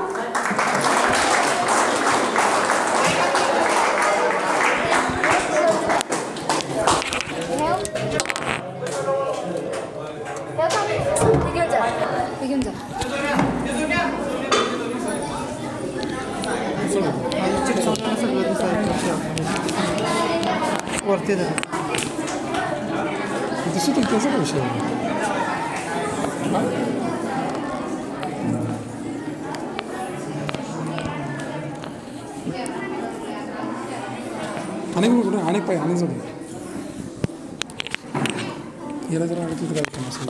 वरती दिसतो त्याचा काय विषय. अनेक पाय अनेक जाऊ याला जरा तिथं काय असेल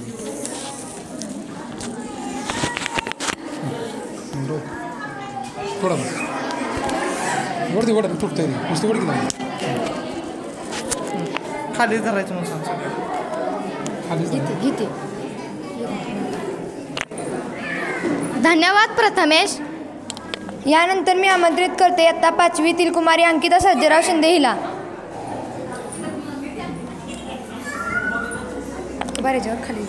थोडा वरती वडा तुटतंय नुसतं वड की खाली धरायचं म्हणून सांग. खाली धन्यवाद प्रथमेश. यानंतर मी आमंत्रित करते इयत्ता 5वीतील कुमारी अंकिता सर्जेराव शिंदे हिला. बरेच्यावर खाली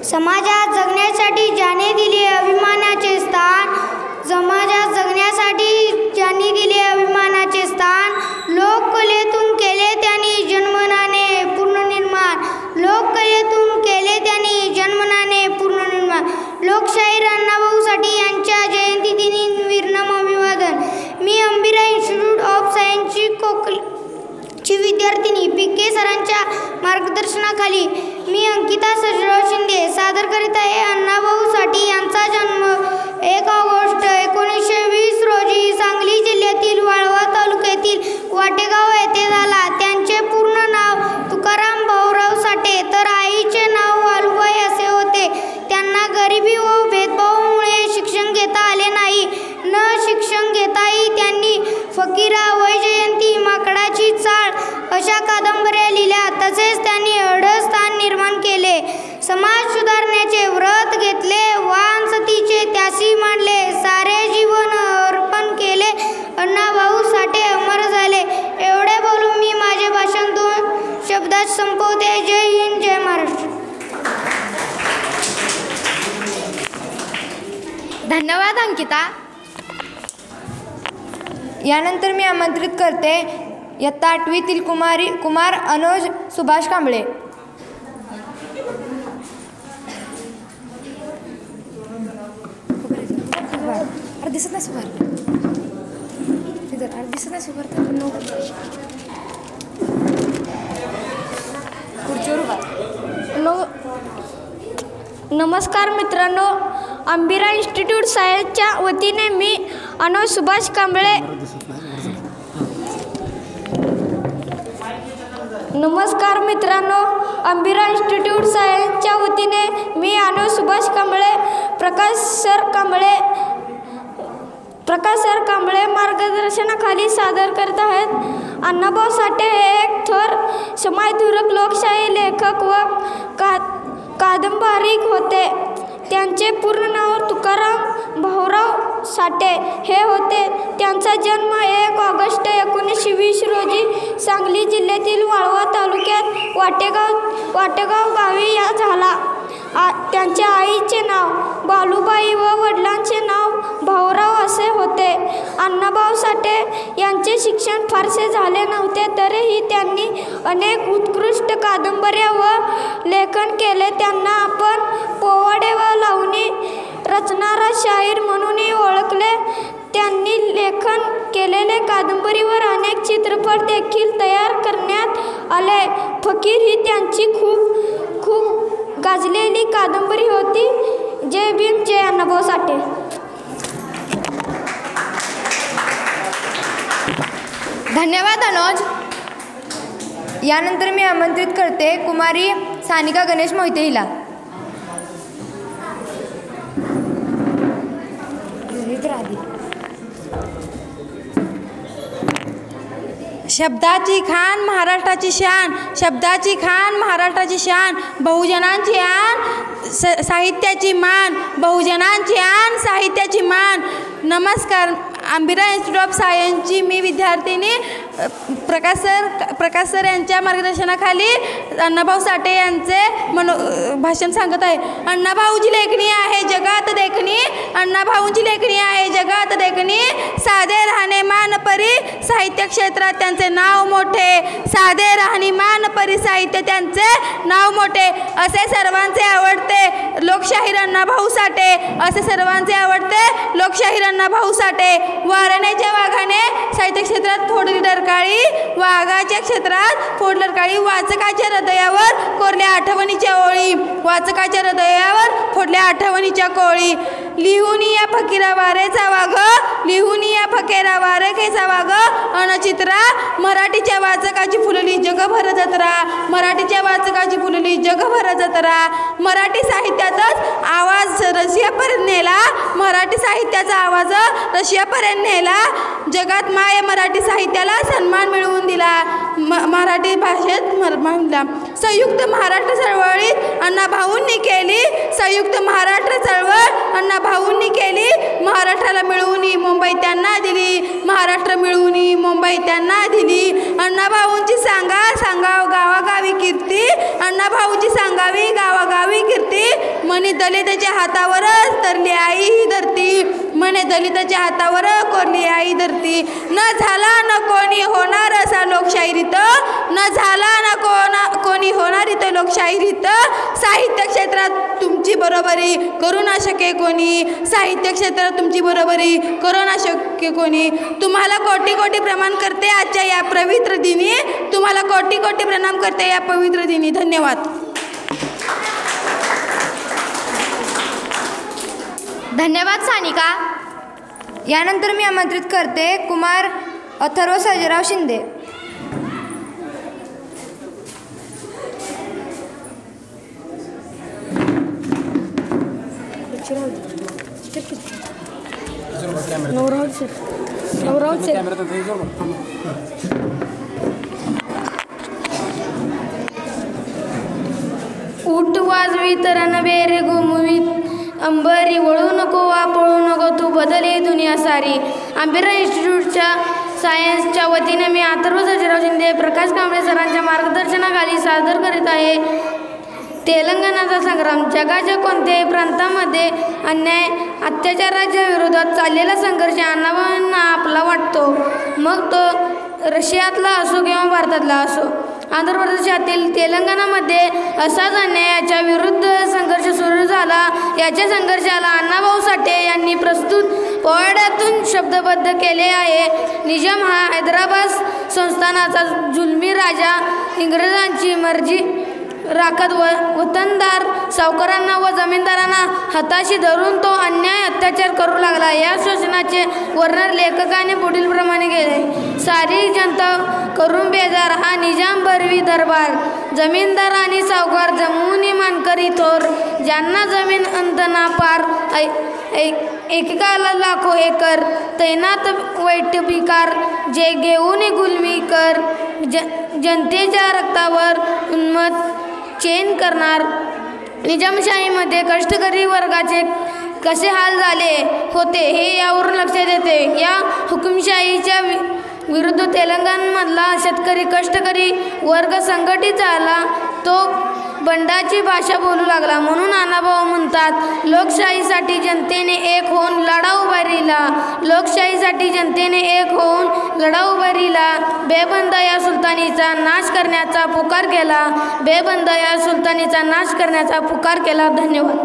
समाजात जगण्यासाठी ज्याने दिले अभिमानाचे स्थान. समाजात जगण्यासाठी ज्यांनी दिले अभिमानाचे स्थान. लोककलेतून केले त्यांनी जन्मनाने पुनर्निर्माण. लोककलेतून केले त्यांनी जन्मनाने पुनर्निर्माण. लोकशाहीर अण्णाभाऊसाठी यांच्या जयंतीदिनी विनम्र अभिवादन. मी अंबिरा इन्स्टिट्यूट ऑफ सायन्सची कोकणची विद्यार्थिनी पी.के. सरांच्या मार्गदर्शनाखाली मी अंकिता सर्जेराव शिंदे सादर करीत आहे. अण्णाभाऊसाठी यांचा धन्यवाद अंकिता. यानंतर मी आमंत्रित करते इयत्ता 8वीतील कुमार अनुज सुभाष कांबळे. दिसत नाही सुभार, दिसत नाही सुभार. नमस्कार मित्रांनो, अंबिरा इन्स्टिट्यूट सायन्सच्या वतीने मी अनुज सुभाष कांबळे. नमस्कार मित्रांनो, अंबिरा इन्स्टिट्यूट सायन्सच्या वतीने मी अनुज सुभाष कांबळे प्रकाश सर कांबळे मार्गदर्शनाखाली सादर करत आहेत. अण्णाभाऊ साठे हे एक थोर समाजधुरक लोकशाही लेखक व कादंबरीक होते. त्यांचे पूर्ण नाव तुकाराम भाऊराव साठे हे होते. त्यांचा जन्म 1 ऑगस्ट 1920 रोजी सांगली जिल्ह्यातील वाळवा तालुक्यात वाटेगाव गावी झाला. त्यांच्या आईचे नाव बालूबाई व वडिलांचे नाव भाऊराव असे होते. अण्णाभाऊ साठे यांचे शिक्षण फारसे झाले नव्हते, तरीही त्यांनी अनेक उत्कृष्ट कादंबऱ्या व लेखन केले. त्यांना आपण पोवाडे व लावणी रचणारा शाहीर म्हणूनही ओळखले. त्यांनी लेखन केलेले कादंबरीवर अनेक चित्रपट देखील तयार करण्यात आले. फकीर ही त्यांची खूप गाजलेली कादंबरी होती. जय भीम, जय अण्णाभाऊ साठे. धन्यवाद अनुज. यानंतर मी आमंत्रित करते कुमारी सानिका गणेश मोहिते हिला. शब्दाची खान महाराष्ट्राची शान, शब्दाची खान महाराष्ट्राची शान, बहुजनांची आन साहित्याची मान, बहुजनांची आन साहित्याची मान. नमस्कार, अंबिरा इन्स्टिट्यूट ऑफ सायन्सची मी विद्यार्थिनी प्रकाश सर यांच्या मार्गदर्शनाखाली अण्णाभाऊ साठे यांचे भाषण सांगत आहे. अण्णाभाऊची लेखणी आहे जगात देखणी, अण्णाभाऊंची लेखणी आहे जगात देखणी. साधे राहणीमान परी साहित्य क्षेत्रात त्यांचे नाव मोठे, साधे राहणीमान परी साहित्य त्यांचे नाव मोठे. असे सर्वांचे आवडते लोकशाहीर अण्णाभाऊ साठे, असे सर्वांचे आवडते लोकशाहीर अण्णाभाऊ साठे. वारण्याच्या वाघाने साहित्य क्षेत्रात फोडली डरकाळी, वाघाच्या क्षेत्रात फोडली डरकाळी. वाचकाच्या हृदयावर कोरल्या आठवणीच्या ओळी, वाचकाच्या हृदयावर फोडल्या आठवणीच्या कोळी. लिहून या फकीरा वारेचा वाघ, लिहून या फकीरा वारखेचा वाघ. अनचित्रा मराठीच्या वाचकाची फुलली जगभर जत्रा, मराठीच्या वाचकाची फुलली जगभर जत्रा. मराठी साहित्यातच आवाज रशियापर्यंत नेला, मराठी साहित्याचा आवाज रशियापर्यंत नेला. जगात माय मराठी साहित्याला सन्मान मिळवून दिला, मराठी भाषेत दिला. संयुक्त महाराष्ट्र चळवळीत अण्णाभाऊंनी केली, संयुक्त महाराष्ट्र चळवळ अण्णाभाऊंनी केली. महाराष्ट्राला मिळवून मुंबई त्यांना दिली, महाराष्ट्र मिळवून मुंबई त्यांना दिली. अण्णाभाऊंची सांगाव गावागावी कीर्ती, अण्णाभाऊची सांगावी गावागावी कीर्ती. म्हणे दलिताच्या हातावरच तरली आई ही धरती, म्हणे दलिताच्या हातावर कोरली आई धरती. न झाला न कोणी होणार असा लोकशाहीरीत, न झाला न कोणी होणार इथं लोकशाहीरीत. साहित्य क्षेत्रात तुमची बरोबरी करू न शके कोणी, साहित्य क्षेत्रात तुमची बरोबरी करू न शके कोणी. तुम्हाला कोटी कोटी प्रणाम करते आजच्या या पवित्र दिनी, तुम्हाला कोटी कोटी प्रणाम करते या पवित्र दिनी. धन्यवाद. धन्यवाद सानिका. यानंतर मी आमंत्रित करते कुमार अथर्व सर्जेराव शिंदे. उठ वाजवीत रणबेरे घुमवीत, अंबरी वळू नको वा पळू नको तू बदले दुनिया सारी. अंबिरा इन्स्टिट्यूटच्या सायन्सच्या वतीने मी अथर्व सर्जेराव शिंदे प्रकाश कांबळे सरांच्या मार्गदर्शनाखाली सादर करीत आहे. तेलंगणाचा संग्राम. जगाच्या कोणत्याही प्रांतामध्ये अन्याय अत्याचाराच्या विरोधात चाललेला संघर्ष अण्णाभाऊंना आपला वाटतो. मग तो रशियातला असो किंवा भारतातला असो. आंध्र प्रदेशातील तेलंगणामध्ये असाच अन्यायाच्या विरुद्ध संघर्ष सुरू झाला. याच्या संघर्षाला अण्णाभाऊ साठे यांनी प्रस्तुत पोवाड्यातून शब्दबद्ध केले आहे. निजाम हा हैदराबाद संस्थानाचा जुलमी राजा, इंग्रजांची मर्जी राखत वतनदार सावकारांना व जमीनदारांना हाताशी धरून तो अन्याय अत्याचार करू लागला. या शोषणाचे वर्णन लेखकाने पुढील प्रमाणे केले. सारी जनता करून बेजार हा निजाम भरवी दरबार, जमीनदार आणि सावकार जमुनी मानकरी थोर, ज्यांना जमीन अंतना पार, एकेकाला लाखो एकर, तैनात वैठपिकार, जे घेऊन गुलमी कर, जनतेच्या रक्तावर उन्मत चैन करणार. निजामशाहीमध्ये कष्टकरी वर्गाचे कसे हाल झाले होते हे यावरून लक्षात येते. या हुकुमशाहीच्या विरुद्ध तेलंगणामधला शेतकरी कष्टकरी वर्ग संघटित झाला. तो बंडाची भाषा बोलू लागला. म्हणून अण्णाभाऊ म्हणतात, लोकशाहीसाठी जनतेने एक होऊन लढा उभारिला. लोकशाहीसाठी जनतेने एक होऊन लढा उभारिला. बेबंद या सुलतानीचा नाश करण्याचा पुकार केला. बेबंद या सुलतानीचा नाश करण्याचा पुकार केला. धन्यवाद.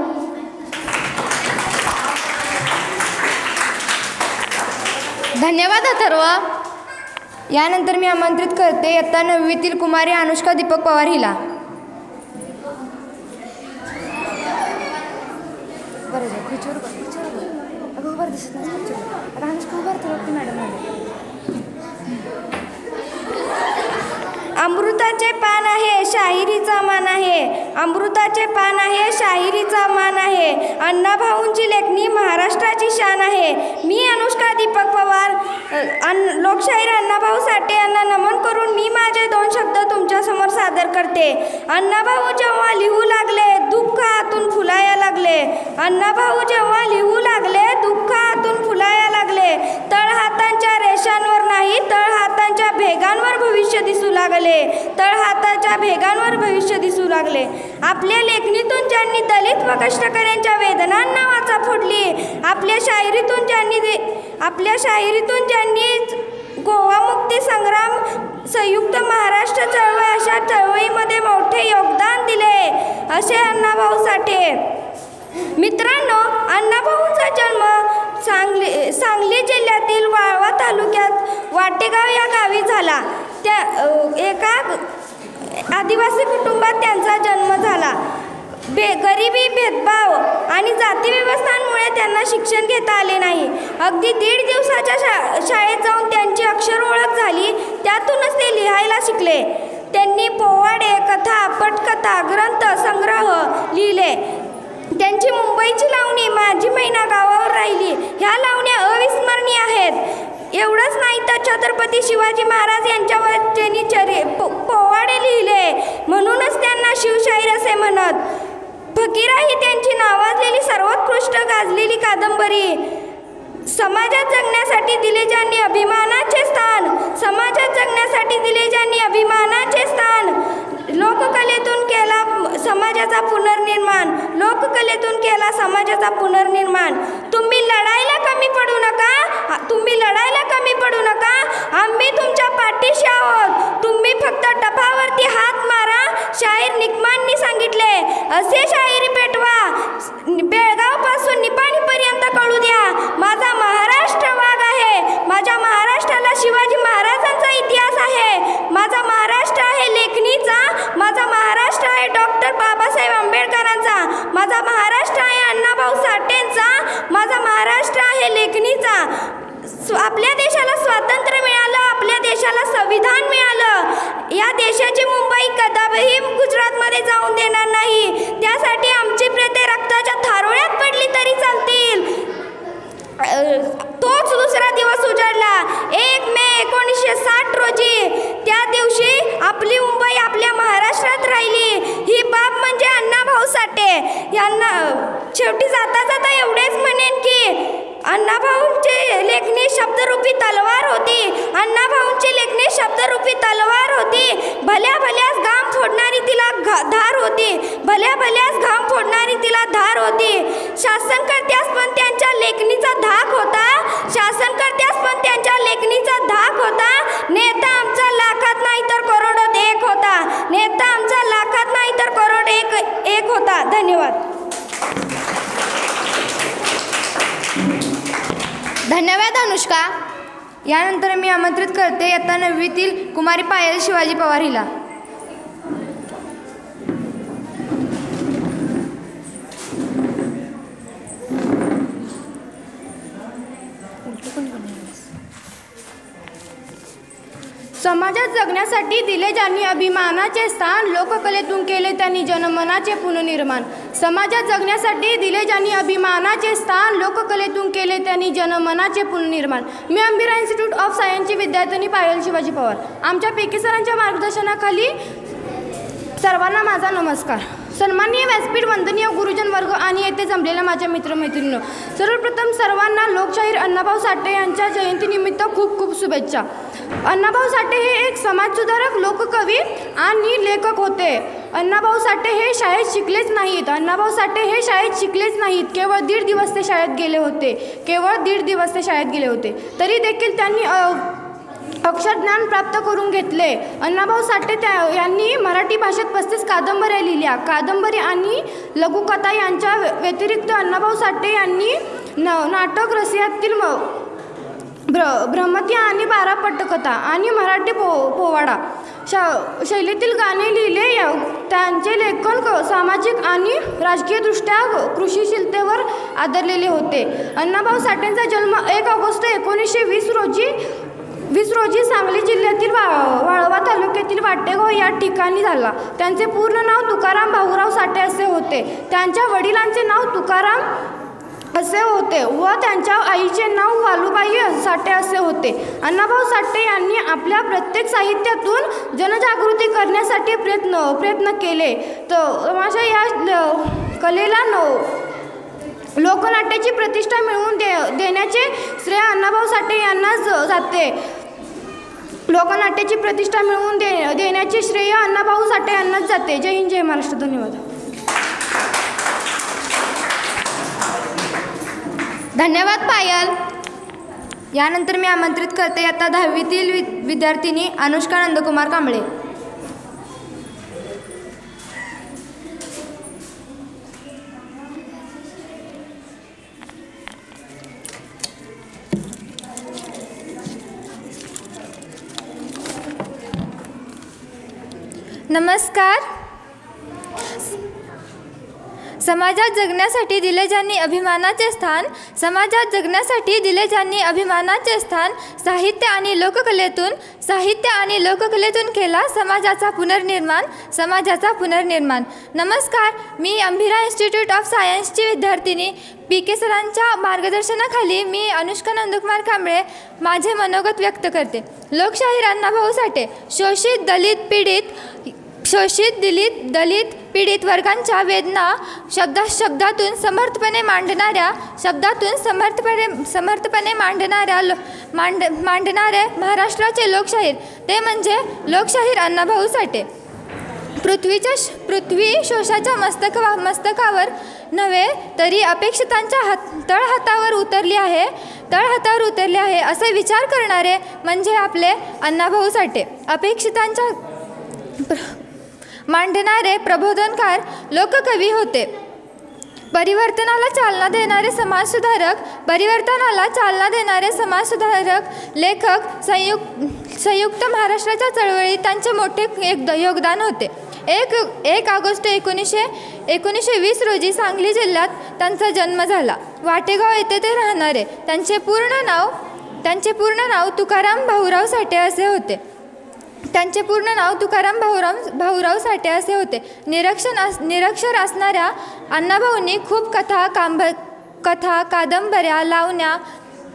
धन्यवाद अथर्व. यानंतर मी आमंत्रित करते इयत्ता 9वीतील कुमारी अनुष्का दीपक पवार हिला. अमृताचे पान आहे शाहिरीचा मान आहे. अमृताचे पान आहे शाहिरीचा मान आहे. अण्णाभाऊंची लेखणी महाराष्ट्राची शान आहे. मी अनुष्का दीपक पवार लोकशाहीर अण्णाभाऊ साठे यांना नमन करून मी माझे 2 शब्द तुमच्यासमोर सादर करते. अण्णाभाऊ जेव्हा लिहू लागले दुःख आतून फुलाया लागले. अण्णाभाऊ जेव्हा लिहू लागले दुःख आतून फुलाया लागले. तळहातांच्या रेषांवर नाही तळहातांच्या भेगांवर भविष्य दिसू लागले. तळहाताच्या भेगांवर भविष्य दिसू लागले. आपल्या लेखणीतून ज्यांनी दलित व कष्टकऱ्यांच्या वेदनांना वाचा फोडली. आपल्या शाहिरीतून ज्यांनी गोवा मुक्ती संग्राम, संयुक्त महाराष्ट्र चळवळ अशा चळवळीमध्ये मोठे योगदान दिले असे अण्णाभाऊ साठे. मित्रांनो, अण्णाभाऊंचा जन्म सांगली जिल्ह्यातील वाळवा तालुक्यात वाटेगाव या गावी झाला. त्या एका आदिवासी कुटुंबात त्यांचा जन्म झाला. गरिबी, भेदभाव आणि जाती व्यवस्थांमुळे त्यांना शिक्षण घेता आले नाही. अगदी 1.5 दिवसाच्या शाळेत जाऊन त्यांची अक्षर ओळख झाली. त्यातूनच ते लिहायला शिकले. त्यांनी पोवाडे, कथा, पटकथा, ग्रंथ संग्रह लिहिले. त्यांची मुंबईची लावणी माझी मैना गावावर राहिली ह्या लावण्या अविस्मरणीय आहेत. एवढंच नाही तर छत्रपती शिवाजी महाराज यांच्यावर त्यांनी पोवाडे लिहिले. म्हणूनच त्यांना शिवशाहीर असे म्हणत. फकीरा ही त्यांची नावाजलेली सर्वोत्कृष्ट गाजलेली कादंबरी. समाजात जगण्यासाठी दिले ज्यांनी अभिमानाचे स्थान. समाजात जगण्यासाठी दिले ज्यांनी अभिमानाचे स्थान. लोककलेतून केला समाजाचा पुनर्निर्माण. लोककलेतून केला समाजाचा पुनर्निर्माण. तुम्ही लढायला कमी पडू नका. तुम्ही लढायला कमी पडू नका. आम्ही तुमच्या पाठीशी आहोत. तुम्ही फक्त टपावरती हात मारा. शाहीर निकमांनी सांगितले. असे शाहिरी पेटवा बेळगाव पासून निपाणीपर्यंत कळू द्या. माझा महाराष्ट्र वाघ आहे. माझ्या महाराष्ट्राला शिवाजी महाराजांचा इतिहास आहे. माझा महाराष्ट्र आहे लेखणीचा. माझा महाराष्ट्र आहे डॉक्टर बाबासाहेब आंबेडकरांचा. माझा महाराष्ट्र आहे अण्णाभाऊ साठेंचा. माझा महाराष्ट्र आहे लेखणीचा. आपल्या देशाला स्वातंत्र्य मिळालं. आपल्या देशाला संविधान मिळालं. या देशाची मुंबई कदापिही गुजरातमध्ये जाऊन देणार नाही. त्यासाठी आमची प्रेते रक्ताच्या थारोळ्यात पडली तरी चालतील. तोच दुसरा दिवस उजाडला 1 मे 1960 रोजी. त्या दिवशी आपली मुंबई आपल्या महाराष्ट्रात राहिली. ही बाब म्हणजे अण्णाभाऊ साठे यांना. शेवटी जाता जाता एवढेच म्हणेन की अण्णाभाऊंचे लेखणी शब्दरूपी तलवार होती. अण्णाभाऊंची लेखणी शब्दरूपी तलवार होती. भल्या भल्यास घाम फोडणारी तिला धार होती. भल्या भल्यास घाम फोडणारी तिला धार होती. शासनकर्त्यास पण त्यांच्या लेखणीचा धाक होता. शासनकर्त्यास पण त्यांच्या लेखणीचा धाक होता. नेता आमचा लाखात नाही तर करोडोत एक होता. नेता आमचा लाखात नाही तर करोड एक होता. धन्यवाद. धन्यवाद अनुष्का. यानंतर मी आमंत्रित करते इयत्ता 9वीतील कुमारी पायल शिवाजी पवार हिला. समाजात जगण्यासाठी दिले ज्यांनी अभिमानाचे स्थान, लोककलेतून केले त्यांनी जनमनाचे पुनर्निर्माण. समाजात जगण्यासाठी दिले ज्यांनी अभिमानाचे स्थान, लोककलेतून केले त्यांनी जनमनाचे पुनर्निर्माण. मी अंबिरा इन्स्टिट्यूट ऑफ सायन्सची विद्यार्थिनी पायल शिवाजी पवार. आमच्या पीके सरांच्या मार्गदर्शनाखाली सर्वांना माझा नमस्कार. सन्माननीय व्यासपीठ, वंदनीय गुरुजन वर्ग आणि येथे जमलेल्या माझ्या मित्रमैत्रिणींनो, सर्वप्रथम सर्वांना लोकशाहीर अण्णाभाऊ साठे यांच्या जयंतीनिमित्त खूप खूप शुभेच्छा. अण्णाभाऊ साठे हे एक समाजसुधारक, लोककवी आणि लेखक होते. अण्णाभाऊ साठे हे शाळेत शिकलेच नाहीत. अण्णाभाऊ साठे हे शाळेत शिकलेच नाहीत. केवळ 1.5 दिवस ते शाळेत गेले होते. केवळ 1.5 दिवस ते शाळेत गेले होते. तरी देखील त्यांनी अक्षरज्ञान प्राप्त करून घेतले. अण्णाभाऊ साठे यांनी मराठी भाषेत 35 कादंबऱ्या लिहिल्या. कादंबरी आणि लघुकथा यांच्या व्यतिरिक्त अण्णाभाऊ साठे यांनी नाटक, रसियातील भ्रमती आणि 12 पटकथा आणि मराठी पोवाडा शैलीतील गाणे लिहिले. त्यांचे लेखन सामाजिक आणि राजकीयदृष्ट्या कृषीशीलतेवर आधारलेले होते. अण्णाभाऊ साठेंचा जन्म 1 ऑगस्ट 1920 रोजी सांगली जिल्ह्यातील वाळवा तालुक्यातील वाटेगाव या ठिकाणी झाला. त्यांचे पूर्ण नाव तुकाराम भाऊराव साठे असे होते. त्यांच्या वडिलांचे नाव तुकाराम असे होते व त्यांच्या आईचे नाव वालुबाई साठे असे होते. अण्णाभाऊ साठे यांनी आपल्या प्रत्येक साहित्यातून जनजागृती करण्यासाठी प्रयत्न केले. तर अशा या कलेला लोकनाट्याची प्रतिष्ठा मिळवून देण्याचे श्रेय अण्णाभाऊ साठे यांनाच जाते. लोकनाट्याची प्रतिष्ठा मिळवून देण्याचे श्रेय अण्णाभाऊ साठे यांनाच जाते. जय हिंद, जय महाराष्ट्र. धन्यवाद. धन्यवाद पायल. यानंतर मी आमंत्रित करते आता 10वीतील विद्यार्थिनी अनुष्का नंदकुमार कांबळे. नमस्कार. समाजात जगण्यासाठी दिले ज्यांनी अभिमानाचे स्थान, समाजात जगण्यासाठी दिले ज्यांनी अभिमानाचे स्थान, साहित्य आणि लोककलेतून केला समाजाचा पुनर्निर्माण, समाजाचा पुनर्निर्माण. नमस्कार. मी अंबिरा इन्स्टिट्यूट ऑफ सायन्सची विद्यार्थिनी पीके सरांच्या मार्गदर्शनाखाली मी अनुष्का नंदकुमार कांबळे माझे मनोगत व्यक्त करते. लोकशाहीर अण्णाभाऊ साठे शोषित दलित पीडित वर्गांच्या वेदना शब्दातून समर्थपणे मांडणारे महाराष्ट्राचे लोकशाहीर ते म्हणजे लोकशाहीर अण्णाभाऊ साठे. पृथ्वी शोषाच्या मस्तकावर नव्हे तरी अपेक्षितांच्या तळहातावर उतरली आहे असे विचार करणारे म्हणजे आपले अण्णाभाऊ साठे. अपेक्षितांच्या मांडणारे प्रबोधनकार लोककवी होते. परिवर्तनाला चालना देणारे समाजसुधारक लेखक, संयुक्त महाराष्ट्राच्या चळवळीत त्यांचे मोठे योगदान होते. 1 ऑगस्ट 1920 रोजी सांगली जिल्ह्यात त्यांचा जन्म झाला. वाटेगाव येथे ते राहणारे. त्यांचे पूर्ण नाव तुकाराम भाऊराव साठे असे होते. निरक्षर असणाऱ्या अण्णाभाऊंनी खूप कथा, कादंबऱ्या, लावण्या,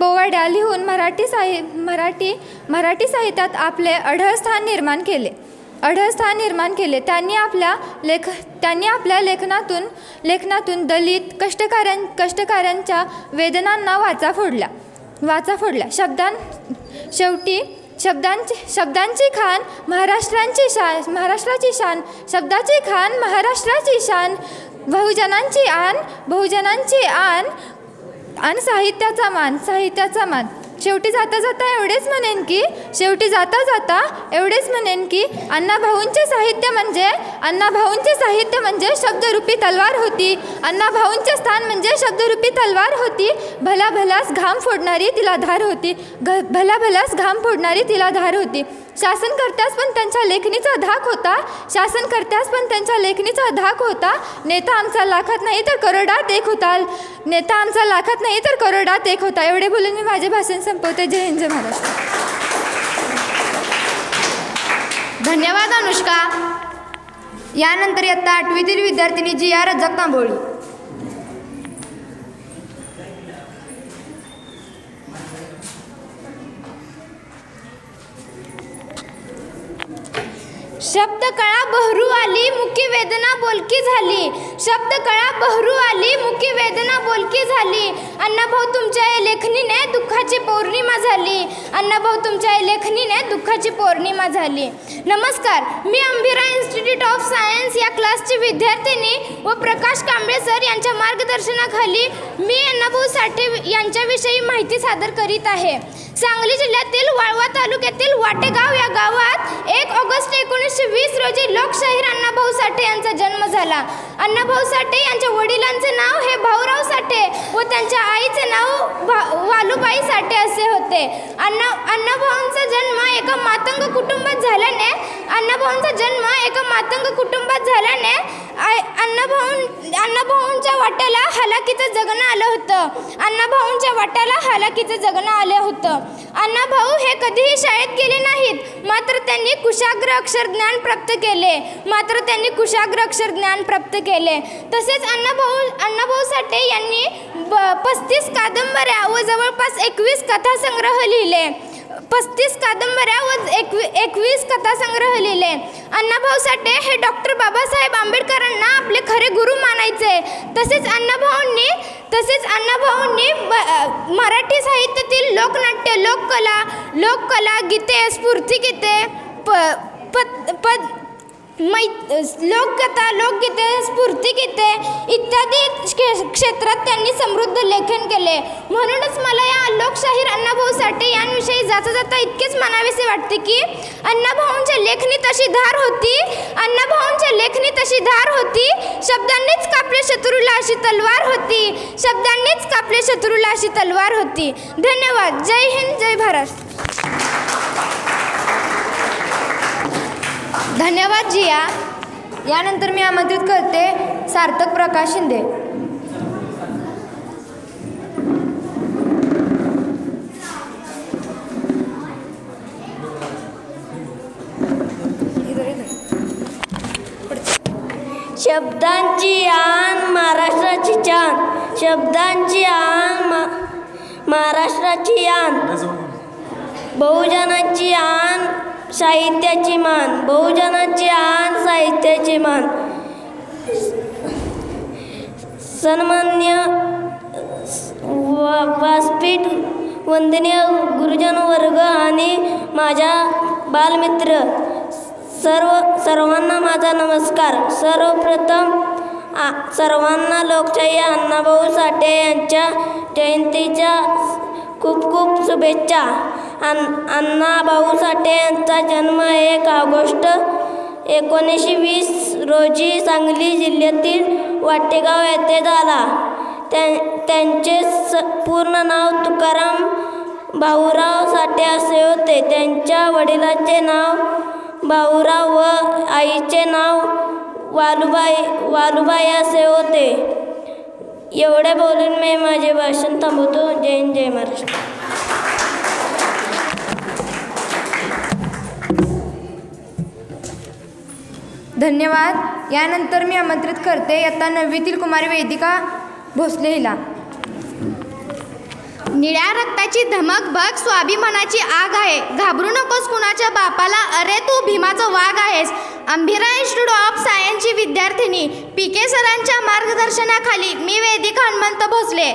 पोवाड्या लिहून मराठी साहित्यात आपले अढळ स्थान निर्माण केले. त्यांनी आपल्या लेखनातून दलित कष्टकऱ्यांच्या वेदनांना वाचा फोडल्या. वाचा फोडल्या. शब्दांची खान महाराष्ट्राची शान, शब्दाची खान महाराष्ट्राची शान, बहुजनांची आन आणि साहित्याचा मान. शेवटी जाता जाता एवढेच म्हणेन की अण्णाभाऊंचे साहित्य म्हणजे शब्दरूपी तलवार होती. अण्णाभाऊंचे स्थान म्हणजे शब्दरूपी तलवार होती. भलाभलास घाम फोडणारी तिला धार होती. शासनकर्त्यास पण त्यांच्या लेखणीचा धाक होता. नेता आमचा लाखात नाही तर करोडात एक होता. एवढे बोलून मी माझे भाषण संपवते. जय हिंद, जय महाराष्ट्र. धन्यवाद अनुष्का. यानंतर इयत्ता 8वीतील विद्यार्थिनी जिया रजक तांबोळी. शब्दकळा बहरू आली मुखी वेदना बोलकी झाली. अण्णाभाऊ तुमच्या या लेखणीने दुःखाची पौर्णिमा झाली. नमस्कार, मी अंबिरा इन्स्टिट्यूट ऑफ सायन्स या क्लासची विद्यार्थिनी व प्रकाश कांबळे सर यांच्या मार्गदर्शनाखाली मी अण्णाभाऊ साठे यांच्याविषयी माहिती सादर करीत आहे. सांगली जिल्ह्यातील वाळवा तालुक्यातील वाटेगाव या गावात 1 ऑगस्ट 1920 रोजी लोकशाहीर अण्णाभाऊ साठे यांचा जन्म झाला. अण्णाभाऊ साठे यांच्या वडिलांचे नाव हे भाऊराव साठे व त्यांच्या आईचे नाव वालुबाई साठे असे होते. अण्णाभाऊंचा जन्म एका मातंग कुटुंबात झाल्याने अण्णाभाऊंच्या वाट्याला हालाकीचं जगणं आलं होतं. अण्णाभाऊ हे कधीही शाळेत गेले नाहीत, मात्र त्यांनी कुशाग्र अक्षर ज्ञान प्राप्त केले. तसेच अण्णाभाऊ साठे यांनी 35 कादंबऱ्या व जवळपास 21 कथासंग्रह लिहिले. 35 कादंबऱ्या व 21 कथासंग्रह लिहिले. अण्णाभाऊ साठे हे डॉक्टर बाबासाहेब आंबेडकरांना आपले खरे गुरु मानायचे. तसेच अण्णाभाऊंनी मराठी साहित्यातील लोकनाट्य, लोककला, गीते, स्फूर्तिगीते, लोककथा, लोकगीते, स्फूर्तिगीते इत्यादी क्षेत्रात त्यांनी समृद्ध लेखन केले. म्हणूनच मला या लोकशाहीर अण्णाभाऊ साठे यांविषयी जाता इतकेच म्हणावेसे वाटते की अण्णाभाऊंच्या लेखणी तशी धार होती. शब्दांनीच कापले शत्रूला अशी तलवार होती. धन्यवाद. जय हिंद, जय भारत. धन्यवाद जिया. यानंतर मी आमंत्रित करते सार्थक प्रकाश शिंदे. शब्दांची आन महाराष्ट्राची शान, शब्दांची आन महाराष्ट्राची आन, बहुजनाची आन साहित्याची मान, बहुजनाची आन साहित्याची मान. सन्मान्य व्यासपीठ, वंदनीय गुरुजन वर्ग आणि माझ्या बालमित्र सर्वांना माझा नमस्कार. सर्वप्रथम सर्वांना लोकशाही अण्णाभाऊ साठे यांच्या जयंतीच्या खूप खूप शुभेच्छा. अण्णाभाऊ साठे यांचा जन्म 1 ऑगस्ट 1920 रोजी सांगली जिल्ह्यातील वाटेगाव येथे झाला. त्यांचे पूर्ण नाव तुकाराम भाऊराव साठे असे होते. त्यांच्या वडिलांचे नाव भाऊराव व आईचे नाव वालुबाई असे होते. एवढे बोलून मी माझे भाषण थांबवतो. जय हिंद, जय महाराष्ट्र. धन्यवाद. यानंतर मी आमंत्रित करते इयत्ता 9वीतील कुमारी वेदिका भोसले हिला. निळ्या रक्ताची धमक बघ, स्वाभिमानाची आग आहे. घाबरू नकोस कुणाच्या बापाला, अरे तू भीमाचा वाघ आहेस. अंबिरा इन्स्टिट्यूट ऑफ सायन्सची विद्यार्थिनी PK सरांच्या मार्गदर्शनाखाली मी वेदिका हनुमंत भोसले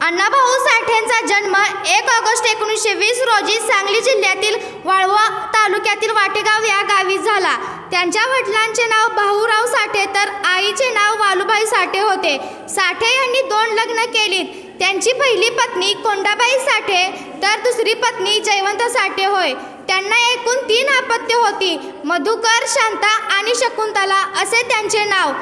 अण्णाभाऊ साठेंचा जन्म 1 ऑगस्ट 1920 रोजी सांगली जिल्ह्यातील वाळवा तालुक्यातील वाटेगाव या गावी झाला. त्यांच्या वडिलांचे नाव भाऊराव साठे तर आईचे नाव वालुबाई साठे होते. साठे यांनी 2 लग्न केलीत. त्यांची पहिली पत्नी कोंडाबाई साठे तर दुसरी पत्नी जयवंत साठे होय. त्यांना एकूण 3 अपत्ये होती. मधुकर, शांता आणि शकुंतला असे त्यांचे नाव.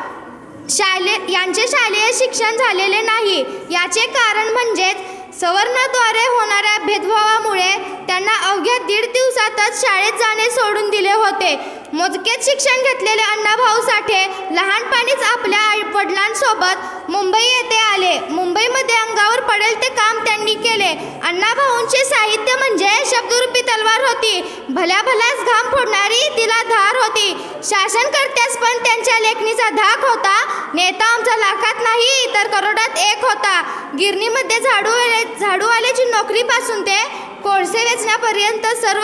यांचे शालेय शिक्षण झालेले नाही. याचे कारण म्हणजेच सवर्णाद्वारे होणाऱ्या भेदभावामुळे त्यांना अवघ्या 1.5 दिवसातच शाळेत जाणे सोडून दिले होते. मोजकेच शिक्षण घेतलेले अण्णाभाऊ साठे लहानपणीच आपल्या वडिलांसोबत मुंबई येथे आले. मुंबईमध्ये अंगावर पडेल ते काम त्यांनी केले. अण्णाभाऊंचे साहित्य म्हणजे शब्दरूपी तलवार होती. भल्या भल्याच घाम फोडणारी तिला धार होती. शासनकर्त्यास पण त्यांच्या लेखणीचा धाक होता. नेता आमचा लाखात नाही तर करोडात एक होता. गिरणीमध्ये झाडूवाल्याची नोकरीपासून ते कोळसे वेचण्यापर्यंत सर्व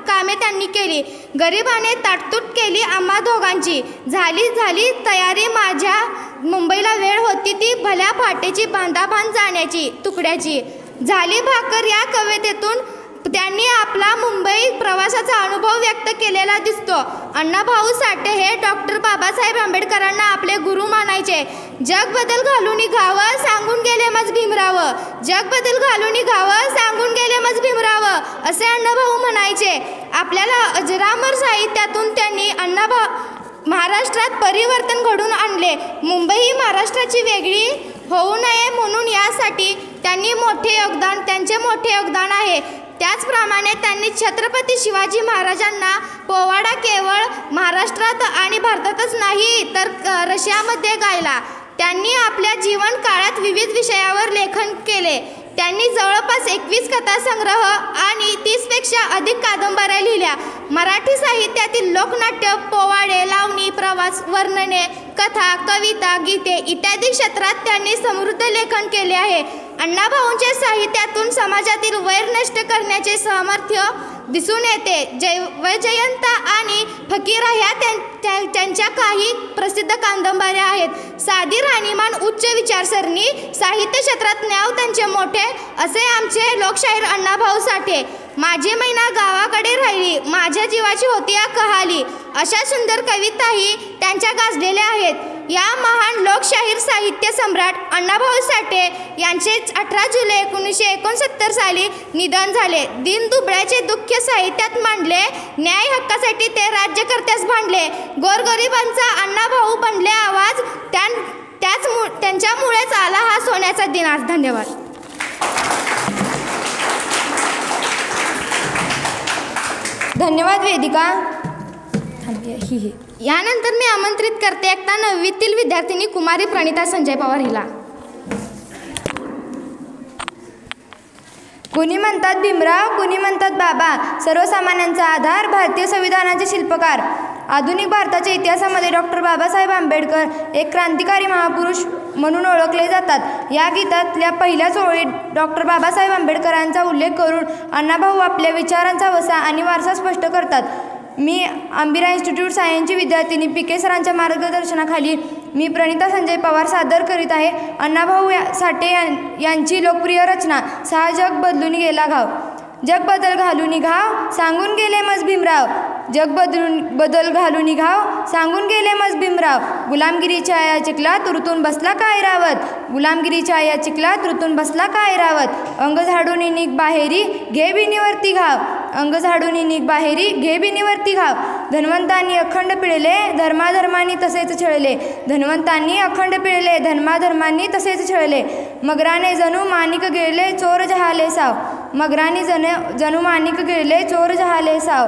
कामे त्यांनी केली. गरिबाने ताटतूट केली आम्हा दोघांची. झाली तयारी माझ्या मुंबईला वेळ होती ती भल्या फाटेची बांधाबांध जाण्याची तुकड्याची. झाली भाकर या कवितेतून त्यांनी आपला मुंबई प्रवासाचा अनुभव व्यक्त केलेला दिसतो. अण्णाभाऊ साठे हे डॉक्टर बाबासाहेब आंबेडकरांना आपले गुरु मानायचे. जग बदल घालून निघावं सांगून गेले मज भीमराव. जग बदल घालून निघावं सांगून गेले मज भीमराव असे अण्णाभाऊ म्हणायचे. आपल्याला अजरामर साहित्यातून त्यांनी महाराष्ट्रात परिवर्तन घडवून आणले. मुंबई ही महाराष्ट्राची वेगळी होऊ नये म्हणून यासाठी त्यांचे मोठे योगदान आहे. त्याचप्रमाणे त्यांनी छत्रपती शिवाजी महाराजांना पोवाडा केवळ महाराष्ट्रात आणि भारतातच नाही तर रशियामध्ये गायला. त्यांनी आपल्या जीवन काळात विविध विषयावर लेखन केले. त्यांनी जवळपास 21 कथासंग्रह आणि 30पेक्षा अधिक कादंबऱ्या लिहिल्या. मराठी साहित्यातील लोकनाट्य, पोवाडे, लावणी, प्रवास, वर्णने, कथा, कविता, गीते इत्यादी क्षेत्रात त्यांनी समृद्ध लेखन केले आहे. अण्णाभाऊंच्या साहित्यातून समाजातील वैर नष्ट करण्याचे सामर्थ्य दिसून येते. वैजयंता आणि फकीरा ह्या त्यांच्या काही प्रसिद्ध कादंबऱ्या आहेत. साधी राहणीमान, उच्च विचारसरणी, साहित्य क्षेत्रात न्याव त्यांचे मोठे असे आमचे लोकशाहीर अण्णाभाऊ साठे. माझी मैना गावाकडे राहिली, माझ्या जीवाची होती या कहाली अशा सुंदर कविताही त्यांच्या गाजलेल्या आहेत. या महान लोकशाहीर साहित्य सम्राट अण्णाभाऊ साठे यांचे 18 जुलै 1969 साली निधन झाले. दीनदुबळ्याचे दुःख साहित्यात मांडले. न्याय हक्कासाठी ते राज्यकर्त्यास भांडले. गोरगरिबांचा अण्णाभाऊ बनले आवाज. त्यांच्यामुळेच आला हा सोन्याचा दिन आज. धन्यवाद. धन्यवाद वेदिका. यानंतर मी आमंत्रित करते 9वीतील विद्यार्थिनी कुमारी प्रणिता संजय पवार हिला. कुणी म्हणतात भीमराव, कुणी म्हणतात बाबा, सर्वसामान्यांचा आधार, भारतीय संविधानाचे शिल्पकार. आधुनिक भारताच्या इतिहासामध्ये डॉक्टर बाबासाहेब आंबेडकर एक क्रांतिकारी महापुरुष म्हणून ओळखले जातात. या गीतातल्या पहिल्याच ओळीत डॉक्टर बाबासाहेब आंबेडकरांचा उल्लेख करून अण्णाभाऊ आपल्या विचारांचा वसा आणि वारसा स्पष्ट करतात. मी अंबिरा इन्स्टिट्यूट सायन्सची विद्यार्थिनी PK सरांच्या मार्गदर्शनाखाली मी प्रणिता संजय पवार सादर करीत आहे. अण्णाभाऊ साठे यांची लोकप्रिय रचना 6 जग बदलून गेला घाव. जग बदल घालून घाव सांगून गेले मज भीमराव. जग बदल घालून घाव सांगून गेले मज भीमराव. गुलामगिरीच्या या चिखलात रुतून बसला काय रावत. गुलामगिरीच्या या चिखलात रुतून बसला काय रावत. अंग झाडून निघ बाहेरी घे बिनीवरती घाव. अंग झाडून निघ बाहेरी घे बिनीवरती घाव. धन्वंतांनी अखंड पिळले, धर्माधर्मांनी तसेच छळले. धन्वंतांनी अखंड पिळले, धर्माधर्मांनी तसेच छळले. मगराने जणू माणिक गिळले, चोर जहाले साव. मगराने जणू माणिक गिळले, चोर जहाले साव.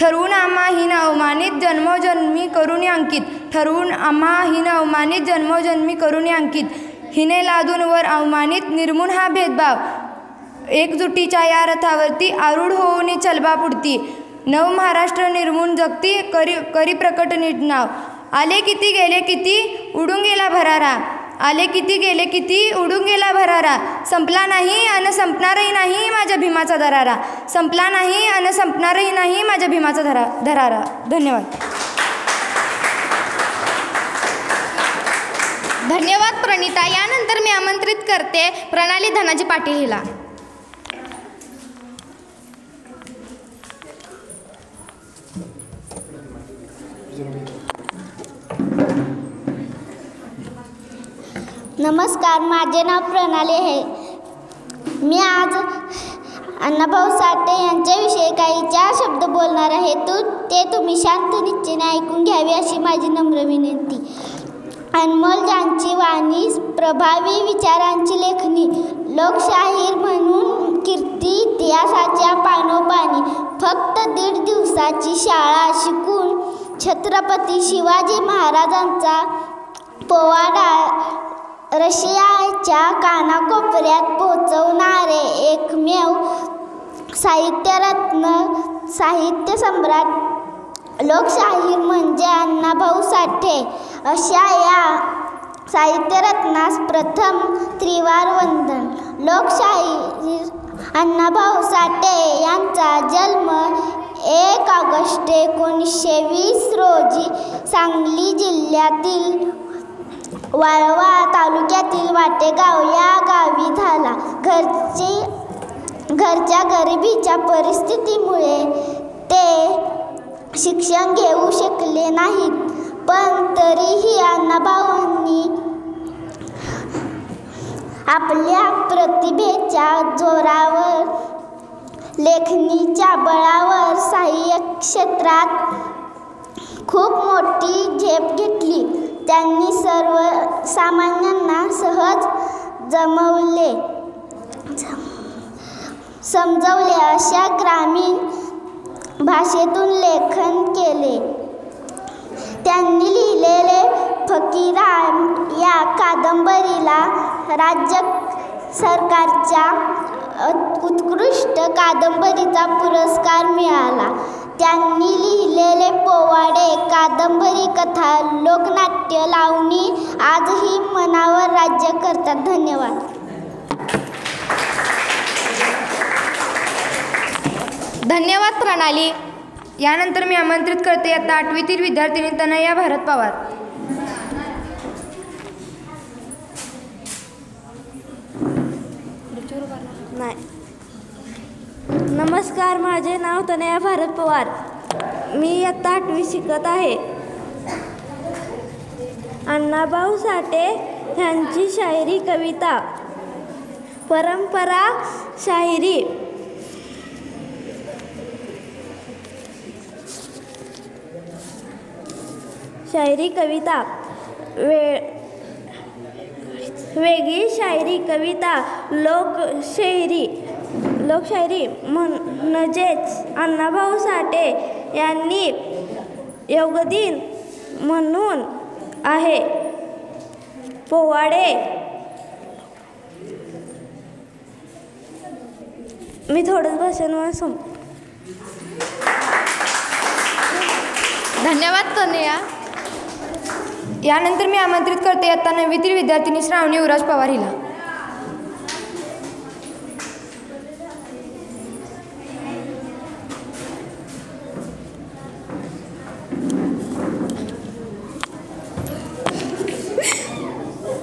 ठरवून आम्हा हिन अवमानित, जन्मोजन्मी करून अंकित. ठरवून आम्हा हिन अवमानित, जन्मोजन्मी करून अंकित. हिने लादून वर अवमानित, निर्मून हा भेदभाव. एकजुटीच्या या रथावरती आरूढ होऊन चलबा पुढती. नव महाराष्ट्र निर्मून जगती, करी प्रकट नीट नाव. आले किती गेले किती उडून गेला भरारा. आले किती गेले किती उडून गेला भरारा. संपला नाही अन संपणारही नाही माझ्या भीमाचा दरारा. संपला नाही अन संपणारही नाही माझ्या भीमाचा धरारा. धन्यवाद. धन्यवाद प्रणिता. यानंतर मी आमंत्रित करते प्रणाली धनाजी पाटील हिला. नमस्कार, माझे नाव प्रणाली आहे. मी आज अण्णाभाऊ साठे यांच्याविषयी काही 4 शब्द बोलणार आहे. ते तुम्ही शांत निश्चयाने ऐकून घ्यावे अशी माझी नम्र विनंती. अनमोल ज्यांची वाणी, प्रभावी विचारांची लेखणी, लोकशाहीर म्हणून कीर्ती, इतिहासाच्या पानोपानी, फक्त 1.5 दिवसाची शाळा शिकून छत्रपती शिवाजी महाराजांचा पोवाडा रशियाच्या कानाकोपऱ्यात पोहोचवणारे एकमेव साहित्यरत्न, साहित्य सम्राट, लोकशाहीर म्हणजे अण्णाभाऊ साठे. अशा या साहित्यरत्नास प्रथम त्रिवार वंदन. लोकशाहीर अण्णाभाऊ साठे यांचा जन्म 1 ऑगस्ट 1920 रोजी सांगली जिल्ह्यातील वाळवा तालुक्यातील वाटेगाव या गावी झाला. घरच्या गरिबीच्या परिस्थितीमुळे ते शिक्षण घेऊ शकले नाहीत, पण तरीही अण्णाभाऊंनी आपल्या प्रतिभेच्या जोरावर, लेखणीच्या बळावर साहित्य क्षेत्रात खूप मोठी झेप घेतली. त्यांनी सर्वसामान्यांना सहज समजवले अशा ग्रामीण भाषेतून लेखन केले. त्यांनी लिहिलेले फकीरा या कादंबरीला राज्य सरकारच्या उत्कृष्ट कादंबरीचा पुरस्कार मिळाला. त्यांनी लिहिलेले पोवाडे, कादंबरी, कथा, लोकनाट्य, लावणी आजही मनावर राज्य करतात. धन्यवाद. धन्यवाद प्रणाली. यानंतर मी आमंत्रित करते आता 8वीतील विद्यार्थिनी तनया भारत पवार. नमस्कार, माझे नाव तनया भारत पवार. मी इयत्ता 8वी शिकत आहे. अण्णाभाऊ साठे यांची शायरी, कविता, परंपरा, शायरी, कविता, वेगळी शायरी, कविता, लोकशायरी म्हणजेच अण्णाभाऊ साठे यांनी योगदान म्हणून आहे. पोवाडे मी थोडंच भाषण संपते. धन्यवाद तनया. यानंतर मी आमंत्रित करते आता 9वीतील विद्यार्थिनी श्रावणी युवराज पवार हिला.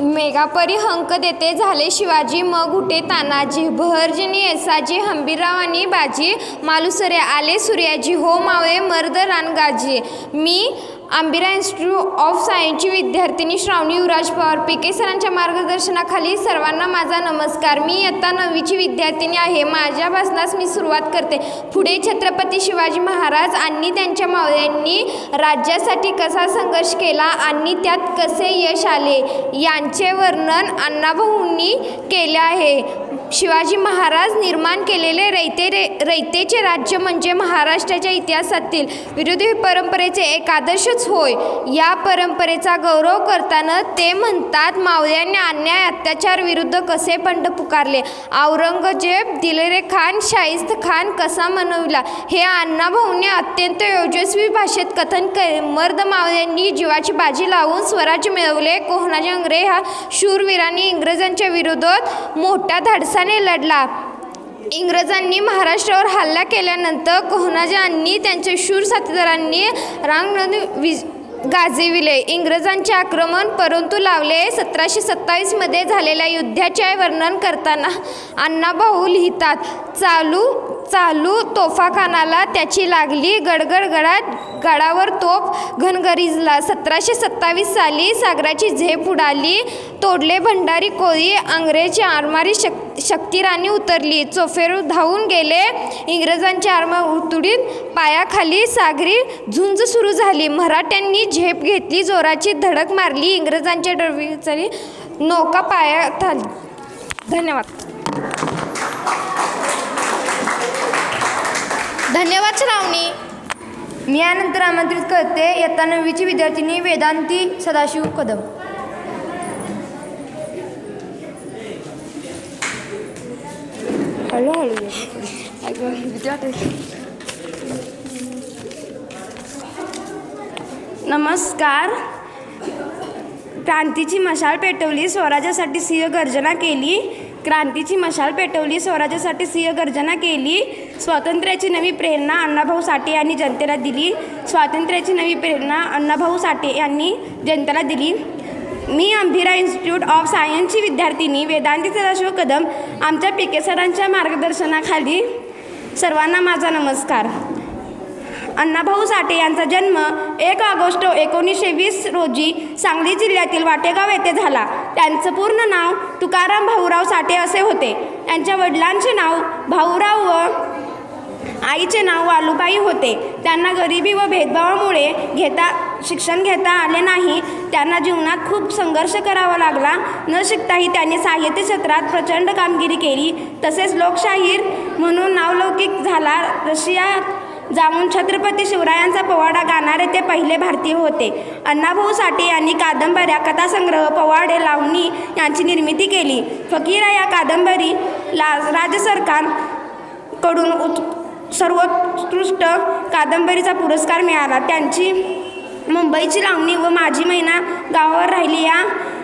मेघापरी हंक देते झाले शिवाजी, मग उठे तानाजी, बहर्जनी येसाजी, हंबीरराव आणि बाजी, मालुसरे आले सूर्याजी, हो मावळे मर्द रानगाजी. मी आंबिरा इन्स्टिट्यूट ऑफ सायन्सची विद्यार्थिनी श्रावणी युवराज पवार. पीके सरांच्या मार्गदर्शनाखाली सर्वांना माझा नमस्कार. मी इयत्ता 9वीची विद्यार्थिनी आहे. माझ्या भाषणास मी सुरुवात करते. पुढे छत्रपती शिवाजी महाराज आणि त्यांच्या मावळ्यांनी राज्यासाठी कसा संघर्ष केला आणि त्यात कसे यश आले यांचे वर्णन अण्णाभाऊंनी केले आहे. शिवाजी महाराज निर्माण केलेले रयतेचे राज्य म्हणजे महाराष्ट्राच्या इतिहासातील विरोधी परंपरेचे एक आदर्शच होय. या परंपरेचा गौरव करताना ते म्हणतात, मावळ्यांनी अन्याय अत्याचार विरुद्ध कसे बंड पुकारले, औरंगजेब, दिलेरे खान, शाहिस्त खान कसा मनविला, हे अण्णाभाऊंनी अत्यंत ओजस्वी भाषेत कथन केले. मर्द मावळ्यांनी जीवाची बाजी लावून स्वराज्य मिळवले. कोहनाजी आंग्रे हा शूरवीरांनी इंग्रजांच्या विरोधात मोठ्या धाडसाने लढला. इंग्रजांनी महाराष्ट्रावर हल्ला केल्यानंतर कोहनाजी आणि त्यांच्या शूर साथीदारांनी रांगणून गाजविले. इंग्रजांचे आक्रमण परंतु लावले. 1727मध्ये झालेल्या युद्धाचे वर्णन करताना अण्णाभाऊ लिहितात, चालू तोफाखानाला त्याची लागली गडगड, गडावर तोफ घनगरिजला. 1727 साली सागराची झेप उडाली. तोडले भंडारी कोळी. अंग्रेजी आरमारी शक्तिराणी उतरली. चोफेर धावून गेले. इंग्रजांची आरमार उतुडीत पायाखाली सागरी झुंज सुरू झाली. मराठ्यांनी झेप घेतली. जोराची धडक मारली. इंग्रजांच्या डरविचारी नौका पायात आली. धन्यवाद. धन्यवाद श्रावणी. मी यानंतर आमंत्रित करते इयत्ता 9वीची विद्यार्थिनी वेदांती सदाशिव कदम. नमस्कार. क्रांतीची मशाल पेटवली, स्वराज्यासाठी सिंह गर्जना केली. क्रांतीची मशाल पेटवली, स्वराज्यासाठी सिंह गर्जना केली. स्वातंत्र्याची नवी प्रेरणा अण्णाभाऊ साठे यांनी जनतेला दिली. स्वातंत्र्याची नवी प्रेरणा अण्णाभाऊ साठे यांनी जनतेला दिली. मी अंभिरा इन्स्टिट्यूट ऑफ सायन्सची विद्यार्थिनी वेदांती सदाशिव कदम. आमच्या पीके सरांच्या मार्गदर्शनाखाली सर्वांना माझा नमस्कार. अण्णाभाऊ साठे यांचा जन्म 1 ऑगस्ट 1920 रोजी सांगली जिल्ह्यातील वाटेगाव येथे झाला. त्यांचं पूर्ण नाव तुकाराम भाऊराव साठे असे होते. त्यांच्या वडिलांचे नाव भाऊराव व आईचे नाव वालुबाई होते. त्यांना गरिबी व भेदभावामुळे शिक्षण घेता आले नाही. त्यांना जीवनात खूप संघर्ष करावा लागला. न शिकताही त्यांनी साहित्य क्षेत्रात प्रचंड कामगिरी केली. तसेच लोकशाहीर म्हणून नावलौकिक झाला. रशियात जाऊन छत्रपती शिवरायांचा पोवाडा गाणारे ते पहिले भारतीय होते. अण्णाभाऊ साठे यांनी कादंबऱ्या, कथासंग्रह, पोवाडे, लावणी यांची निर्मिती केली. फकीरा या कादंबरीला राज्य सरकारकडून सर्वोत्कृष्ट कादंबरीचा पुरस्कार मिळाला. त्यांची मुंबईची लावणी व माझी मैना गावावर राहिली या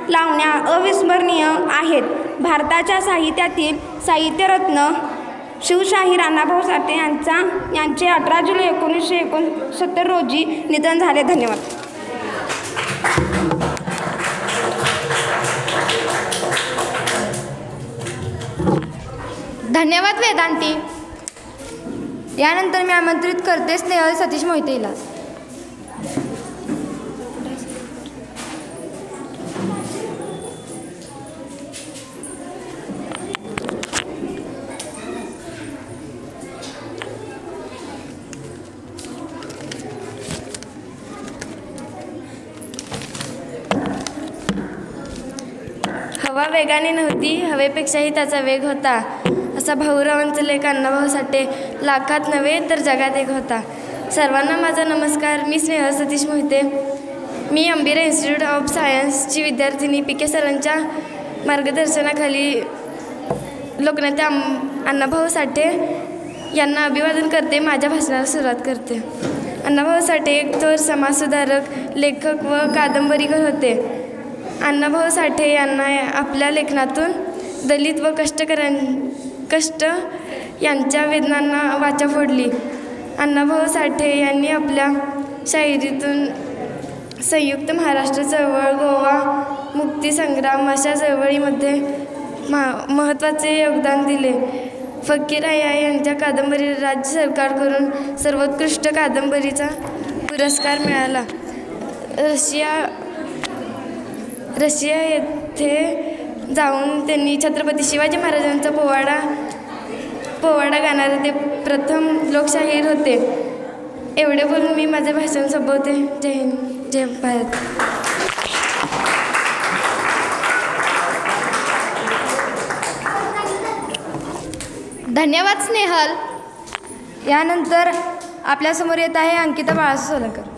लावण्या अविस्मरणीय आहेत. भारताच्या साहित्यातील साहित्यरत्न शिवशाहीर अण्णाभाऊ साठे यांचे 18 जुलै 1969 रोजी निधन झाले. धन्यवाद. धन्यवाद वेदांती. यानंतर मी आमंत्रित करते स्नेहल सतीश मोहितेला. हवा वेगाने नव्हती, हवेपेक्षाही त्याचा वेग होता. असा भाऊरावांचा लेख अण्णाभाऊ साठे लाखात नव्हे तर जगात एक होता. सर्वांना माझा नमस्कार. मी स्नेहल सतीश मोहिते. मी अंभिरा इन्स्टिट्यूट ऑफ सायन्सची विद्यार्थिनी पीके सरांच्या मार्गदर्शनाखाली लोकनेते अण्णाभाऊ साठे यांना अभिवादन करते. माझ्या भाषणाला सुरुवात करते. अण्णाभाऊ साठे एक थोर समाजसुधारक, लेखक व कादंबरीकार होते. अण्णाभाऊ साठे यांना आपल्या लेखनातून दलित व कष्ट यांच्या वेदनांना वाचा फोडली. अण्णाभाऊ साठे यांनी आपल्या शाहिरीतून संयुक्त महाराष्ट्र चळवळ, गोवा मुक्तीसंग्राम अशा चळवळीमध्ये महत्त्वाचे योगदान दिले. फकीरा यांच्या कादंबरीला राज्य सरकारकडून सर्वोत्कृष्ट कादंबरीचा पुरस्कार मिळाला. रशिया येथे जाऊन त्यांनी छत्रपती शिवाजी महाराजांचा पोवाडा गाणारे ते प्रथम लोकशाहीर होते. एवढे बोलून मी माझे भाषण संपवते. जय हिंद, जय भारत. धन्यवाद स्नेहल. यानंतर आपल्यासमोर येत आहे अंकिता बाळासाहेब सोलंकर.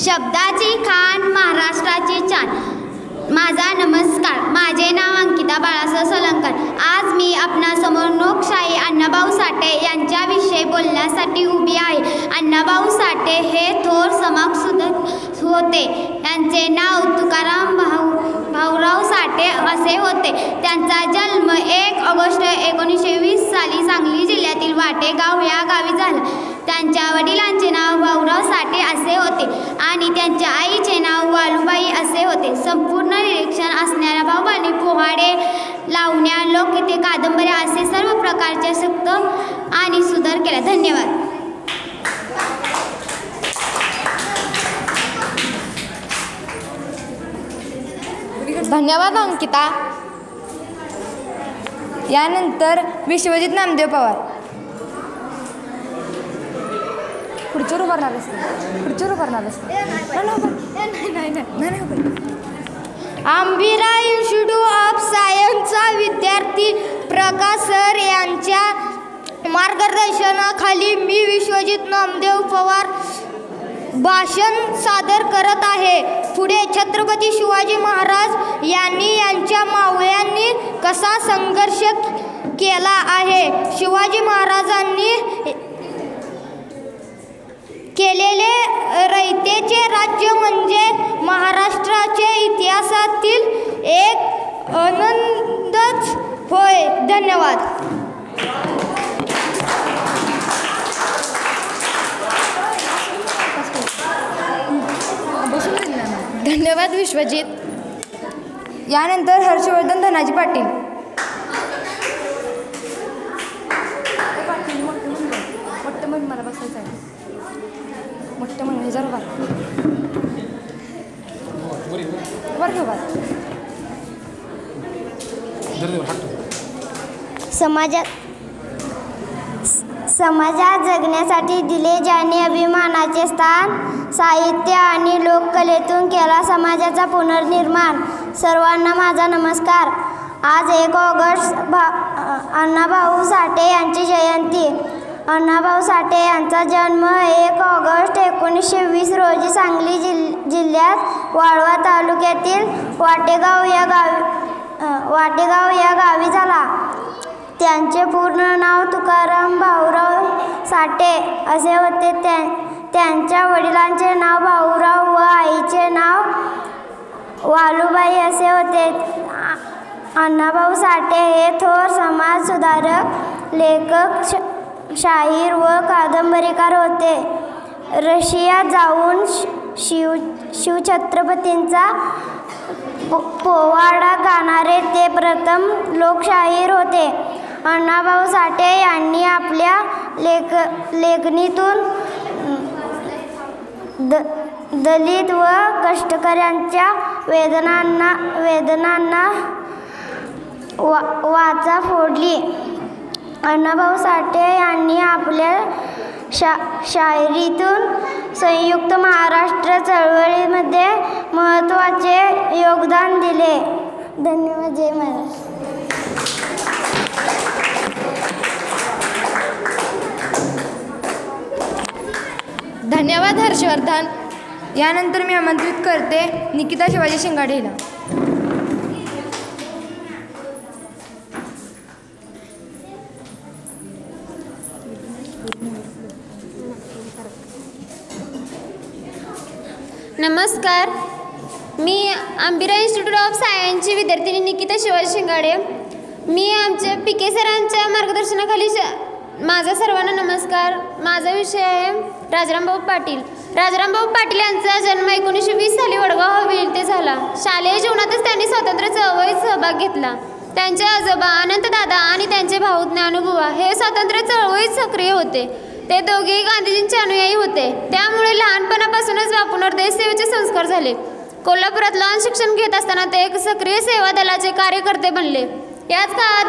शब्दाची खाण, महाराष्ट्राची चान. माझा नमस्कार. माझे नाव अंकिता बाळासाहेब सोलंकर. आज मी आपणासमोर लोकशाही अण्णाभाऊ साठे यांच्याविषयी बोलण्यासाठी उभी आहे. अण्णाभाऊ साठे हे थोर समाजसुधारक होते. त्यांचे नाव तुकाराम भाऊराव साठे असे होते. त्यांचा जन्म 1 ऑगस्ट 1920 साली सांगली जिल्ह्यातील वाटेगाव या गावी झाला. त्यांच्या वडिलांचे नाव भाऊराव साठे असे होते आणि त्यांच्या आईचे नाव वालुबाई असे होते. संपूर्ण निरीक्षण असणाऱ्या भाऊबांनी पोवाडे, लावण्या, लोकगीते, कादंबऱ्या असे सर्व प्रकारचे सक्त आणि सुधार केला. धन्यवाद. धन्यवाद अंकिता. यानंतर विश्वजित नामदेव पवार. खुर्चीवर उभारणार आंबिरा इन्स्टिट्यूट ऑफ सायन्सचा विद्यार्थी प्रकाश सर यांच्या मार्गदर्शनाखाली मी विश्वजित नामदेव पवार भाषण सादर करत आहे. पुढे छत्रपती शिवाजी महाराज यांनी यांच्या मावळ्यांनी कसा संघर्ष केला आहे, शिवाजी महाराजांनी केलेले रयतेचे राज्य म्हणजे महाराष्ट्राचे इतिहासातील एक आनंदच होय. धन्यवाद. धन्यवाद विश्वजित. यानंतर हर्षवर्धन धनाजी पाटील. मला बसायचं आहे. मोठं म्हणून हजार समाजात जगण्यासाठी दिले जाणे अभिमानाचे स्थान. साहित्य आणि लोककलेतून केला समाजाचा पुनर्निर्माण. सर्वांना माझा नमस्कार. आज 1 ऑगस्ट अण्णाभाऊ साठे यांची जयंती. अण्णाभाऊ साठे यांचा जन्म 1 ऑगस्ट 1920 रोजी सांगली जिल्ह्यात वाळवा तालुक्यातील वाटेगाव या गावी झाला. त्यांचे पूर्ण नाव तुकाराम भाऊराव साठे असे होते. त्यांच्या वडिलांचे नाव भाऊराव व आईचे नाव वालुबाई असे होते. अण्णाभाऊ साठे हे थोर समाज सुधारक, लेखक, शाहीर व कादंबरीकार होते. रशियात जाऊन शिवछत्रपतींचा पोवाडा गाणारे ते प्रथम लोकशाहीर होते. अण्णाभाऊ साठे यांनी आपल्या लेखणीतून दलित व कष्टकऱ्यांच्या वेदनांना वाचा फोडली. अण्णाभाऊ साठे यांनी आपल्या शायरीतून संयुक्त महाराष्ट्र चळवळीमध्ये महत्त्वाचे योगदान दिले. धन्यवाद. जय महाराष्ट्र. धन्यवाद हर्षवर्धन. यानंतर मी आमंत्रित करते निकिता शिवाजी शिंगाडेला. नमस्कार. मी आंबिरा इन्स्टिट्यूट ऑफ सायन्सची विद्यार्थिनी निकिता शिवाजी शिंगाडे. मी आमच्या PK सरांच्या मार्गदर्शनाखाली माझा सर्वांना नमस्कार. माझा विषय आहे राजारामभाऊ पाटील. राजारामभाऊ पाटील यांचा जन्म 1920 साली वडगाव हवेली येथे झाला. शालेय जीवनातच त्यांनी स्वातंत्र्य चळवळीत सहभाग घेतला. त्यांचे आजोबा अनंतदादा आणि त्यांचे भाऊ ज्ञानोबुवा हे स्वातंत्र्य चळवळीत सक्रिय होते. ते दोघेही गांधीजींचे अनुयायी होते. त्यामुळे लहानपणापासूनच बापूंवर देशसेवेचे संस्कार झाले. कोल्हापुरात लहान शिक्षण घेत असताना ते एक सक्रिय सेवा दलाचे कार्यकर्ते बनले. याच काळात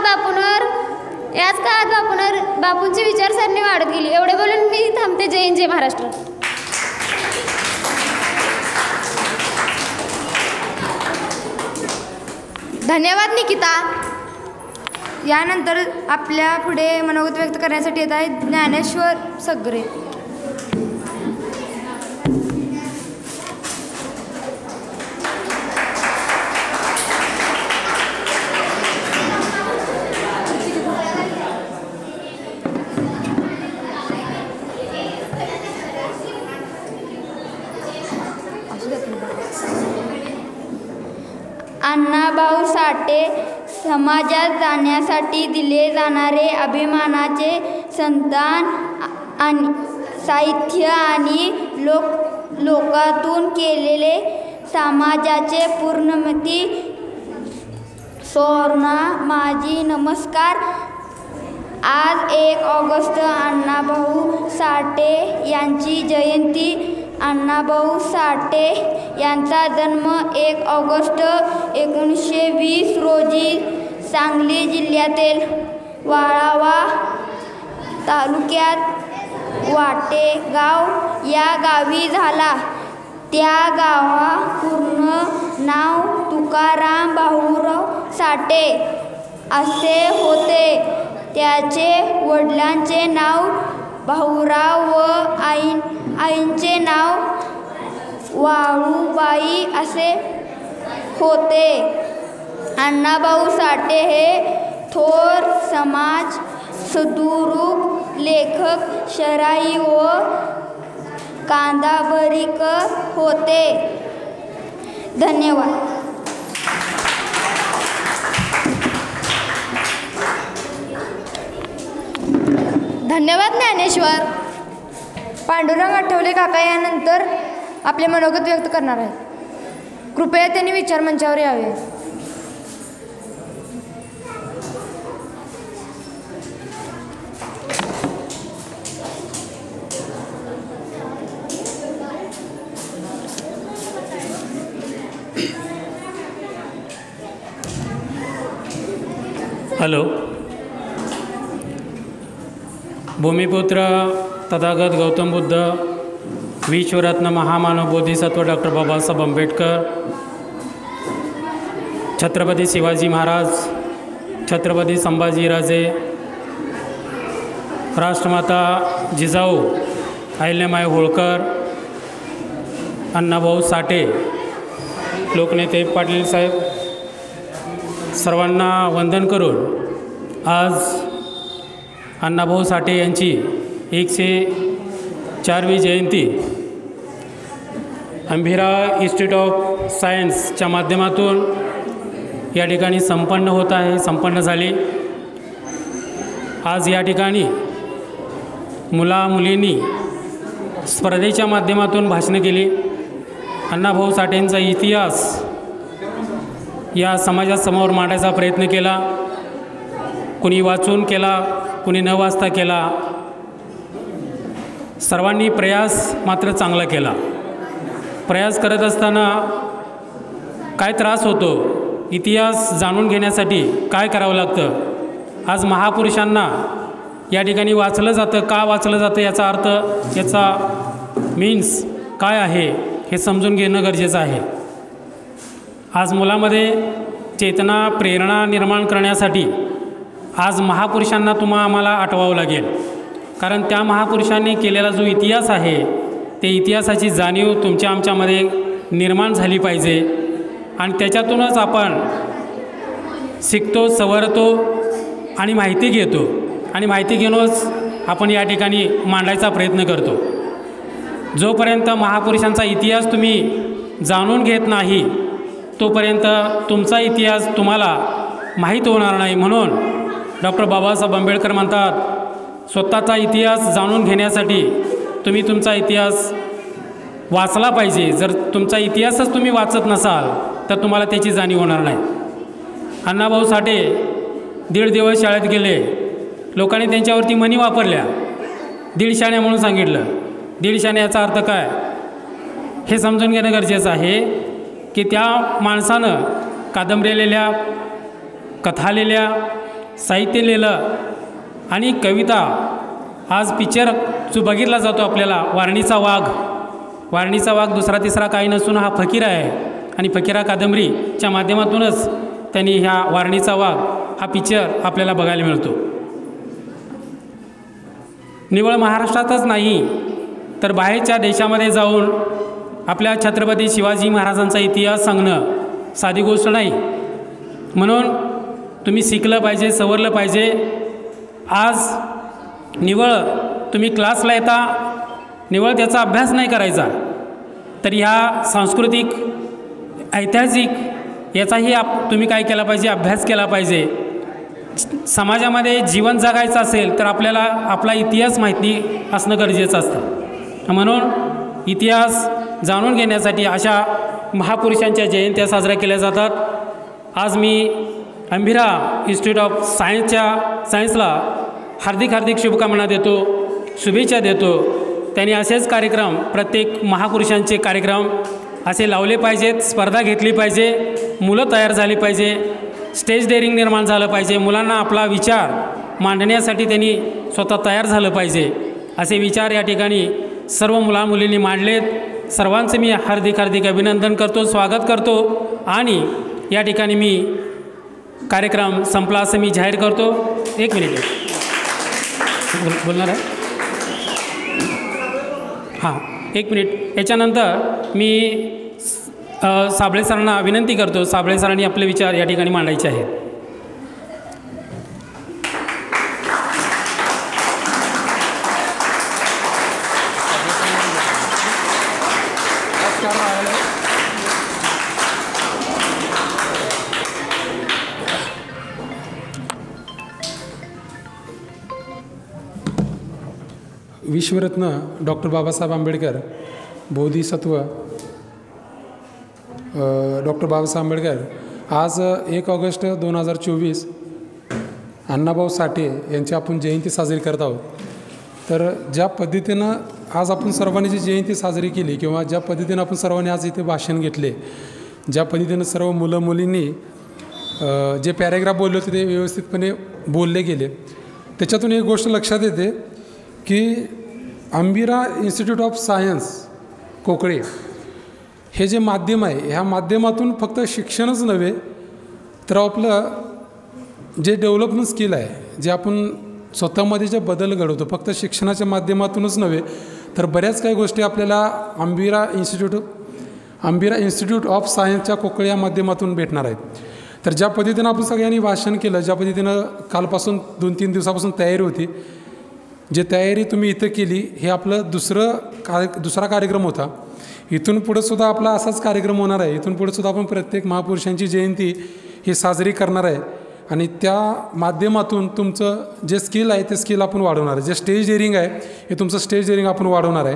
बापूंची विचारसरणी वाढत गेली. एवढे बोलून मी थांबते. जय हिंद, जय महाराष्ट्र. धन्यवाद निकिता. यानंतर आपल्या पुढे मनोगत व्यक्त करण्यासाठी येत आहे ज्ञानेश्वर सगरे. अण्णाभाऊ साठे समाजात जाण्यासाठी दिले जाणारे अभिमानाचे संतान आणि साहित्य आणि लोकातून केलेले समाजाचे पूर्णमती सोना माझी नमस्कार. आज 1 ऑगस्ट अण्णाभाऊ साठे यांची जयंती. अण्णाभाऊ साठे यांचा जन्म 1 ऑगस्ट 1920 रोजी सांगली जिल्ह्यातील वाळवा तालुक्यात वाटेगाव या गावी झाला. त्या गावा पूर्ण नाव तुकाराम भाऊराव साठे असे होते. त्याचे वडिलांचे नाव भाऊराव व आईंचे नाव वाळूबाई असे होते. अण्णाभाऊ साठे हे थोर समाज सुधारक, लेखक, शराई व कादंबरीकार होते. धन्यवाद. धन्यवाद ज्ञानेश्वर. पांडुरंग आठवले काका यानंतर आपले मनोगत व्यक्त करणार आहेत. कृपया त्यांनी विचार मंचावर यावे. हॅलो. भूमिपुत्र तथागत गौतम बुद्ध, विश्वरत्न महामानव बोधिसत्व डॉक्टर बाबासाहेब आंबेडकर, छत्रपती शिवाजी महाराज, छत्रपती संभाजीराजे, राष्ट्रमाता जिजाऊ अहिल्यामाई होळकर, अण्णाभाऊ साठे, लोकनेते पाटील साहेब, सर्वांना वंदन करून आज अण्णाभाऊ साठे यांची 104वी जयंती अंबिरा इन्स्टिट्यूट ऑफ सायन्सच्या माध्यमातून या ठिकाणी संपन्न झाली. आज या ठिकाणी मुला-मुलींनी स्पर्धेच्या माध्यमातून भाषणं केली. अण्णाभाऊ साठेंचा इतिहास या समाजासमोर मांडायचा प्रयत्न केला. कुणी वाचून केला, कुणी न वाचता केला. सर्वांनी प्रयास मात्र चांगला केला. प्रयास करत असताना काय त्रास होतो, इतिहास जाणून घेण्यासाठी काय करावं लागतं. आज महापुरुषांना या ठिकाणी वाचलं जातं. का वाचलं जातं याचा अर्थ, याचा मीन्स काय आहे हे समजून घेणं गरजेचं आहे. आज मुलामध्ये चेतना, प्रेरणा निर्माण करण्यासाठी आज महापुरुषांना आम्हाला आठवावं लागेल. कारण त्या महापुरुषांनी केलेला जो इतिहास आहे, ते इतिहासाची जाणीव तुमच्या आमच्यामध्ये निर्माण झाली पाहिजे. आणि त्याच्यातूनच आपण शिकतो, सवरतो आणि माहिती घेतो. आणि माहिती घेऊनच आपण या ठिकाणी मांडायचा प्रयत्न करतो. जोपर्यंत महापुरुषांचा इतिहास तुम्ही जाणून घेत नाही, तोपर्यंत तुमचा इतिहास तुम्हाला माहीत होणार नाही. म्हणून डॉक्टर बाबासाहेब आंबेडकर म्हणतात, स्वतःचा इतिहास जाणून घेण्यासाठी तुम्ही तुमचा इतिहास वाचला पाहिजे. जर तुमचा इतिहासच तुम्ही वाचत नसाल तर तुम्हाला त्याची जाणीव होणार नाही. अण्णाभाऊ साठे 1.5 दिवस शाळेत गेले. लोकांनी त्यांच्यावरती म्हणी वापरल्या. 1.5 शाण्या म्हणून सांगितलं. 1.5 शाण्या याचा अर्थ काय हे समजून घेणं गरजेचं आहे. की त्या माणसानं कादंबऱ्या लिहिल्या, कथा लिहिल्या, साहित्य लिहिलं आणि कविता. आज पिक्चर जो बघितला जातो आपल्याला, वारणीचा वाघ. वारणीचा वाघ दुसरा तिसरा काही नसून हा फकीर आहे. आणि फकीरा कादंबरीच्या माध्यमातूनच त्यांनी ह्या वारणीचा वाघ हा पिक्चर आपल्याला बघायला मिळतो. निव्वळ महाराष्ट्रातच नाही तर बाहेरच्या देशामध्ये जाऊन आपल्या छत्रपती शिवाजी महाराजांचा इतिहास सांगणं साधी गोष्ट नाही. म्हणून तुम्ही शिकलं पाहिजे, सवरलं पाहिजे. आज निव्वळ तुम्ही क्लासला येता, निव्वळ त्याचा अभ्यास नाही करायचा, तर ह्या सांस्कृतिक, ऐतिहासिक याचाही तुम्ही काय केला पाहिजे, अभ्यास केला पाहिजे. समाजामध्ये जीवन जगायचं असेल तर आपल्याला आपला इतिहास माहिती असणं गरजेचं असतं. म्हणून इतिहास जाणून घेण्यासाठी अशा महापुरुषांच्या जयंत्या साजऱ्या केल्या जातात. आज मी अंबिरा इन्स्टिट्यूट ऑफ सायन्सला हार्दिक शुभकामना देतो, शुभेच्छा देतो. त्यांनी असेच कार्यक्रम, प्रत्येक महापुरुषांचे कार्यक्रम असे लावले पाहिजेत, स्पर्धा घेतली पाहिजे, मुलं तयार झाली पाहिजे, स्टेज डेअरिंग निर्माण झालं पाहिजे, मुलांना आपला विचार मांडण्यासाठी त्यांनी स्वतः तयार झालं पाहिजे. असे विचार या ठिकाणी सर्व मुलामुलींनी मांडलेत. सर्वांचं मी हार्दिक अभिनंदन करतो, स्वागत करतो आणि या ठिकाणी मी कार्यक्रम संपला असं मी जाहीर करतो. 1 मिनिट बोलणार आहे. हां, 1 मिनिट. याच्यानंतर मी साबळे सरांना विनंती करतो, साबळे सरांनी आपले विचार या ठिकाणी मांडायचे आहेत. विश्वरत्न डॉक्टर बाबासाहेब आंबेडकर बोधिसत्व डॉक्टर बाबासाहेब आंबेडकर आज 1 ऑगस्ट 2024 अण्णाभाऊ साठे यांची आपण जयंती साजरी करत आहोत. तर ज्या पद्धतीनं आज आपण सर्वांनी जी जयंती साजरी केली किंवा ज्या पद्धतीनं आपण सर्वांनी आज इथे भाषण घेतले, ज्या पद्धतीनं सर्व मुलं मुलींनी जे पॅरेग्राफ बोलले होते ते व्यवस्थितपणे बोलले गेले, त्याच्यातून एक गोष्ट लक्षात येते की अंबिरा इन्स्टिट्यूट ऑफ सायन्स कोकळे हे जे माध्यम आहे, ह्या माध्यमातून फक्त शिक्षणच नव्हे तर आपलं जे डेव्हलपमेंट स्किल आहे, जे आपण स्वतःमध्ये जे बदल घडवतो, फक्त शिक्षणाच्या माध्यमातूनच नव्हे तर बऱ्याच काही गोष्टी आपल्याला अंबिरा इन्स्टिट्यूट ऑफ सायन्सच्या कोकळे या माध्यमातून भेटणार आहेत. तर ज्या पद्धतीनं आपण सगळ्यांनी भाषण केलं, ज्या पद्धतीनं कालपासून 2-3 दिवसापासून तयारी होती, जे तयारी तुम्ही इथं केली हे आपलं दुसरा कार्यक्रम होता. इथून पुढेसुद्धा आपला असाच कार्यक्रम होणार आहे. इथून पुढेसुद्धा आपण प्रत्येक महापुरुषांची जयंती ही साजरी करणार आहे आणि त्या माध्यमातून तुमचं जे स्किल आहे ते स्किल आपण वाढवणार आहे. जे स्टेज डेअरिंग आहे हे तुमचं स्टेज डेअरिंग आपण वाढवणार आहे.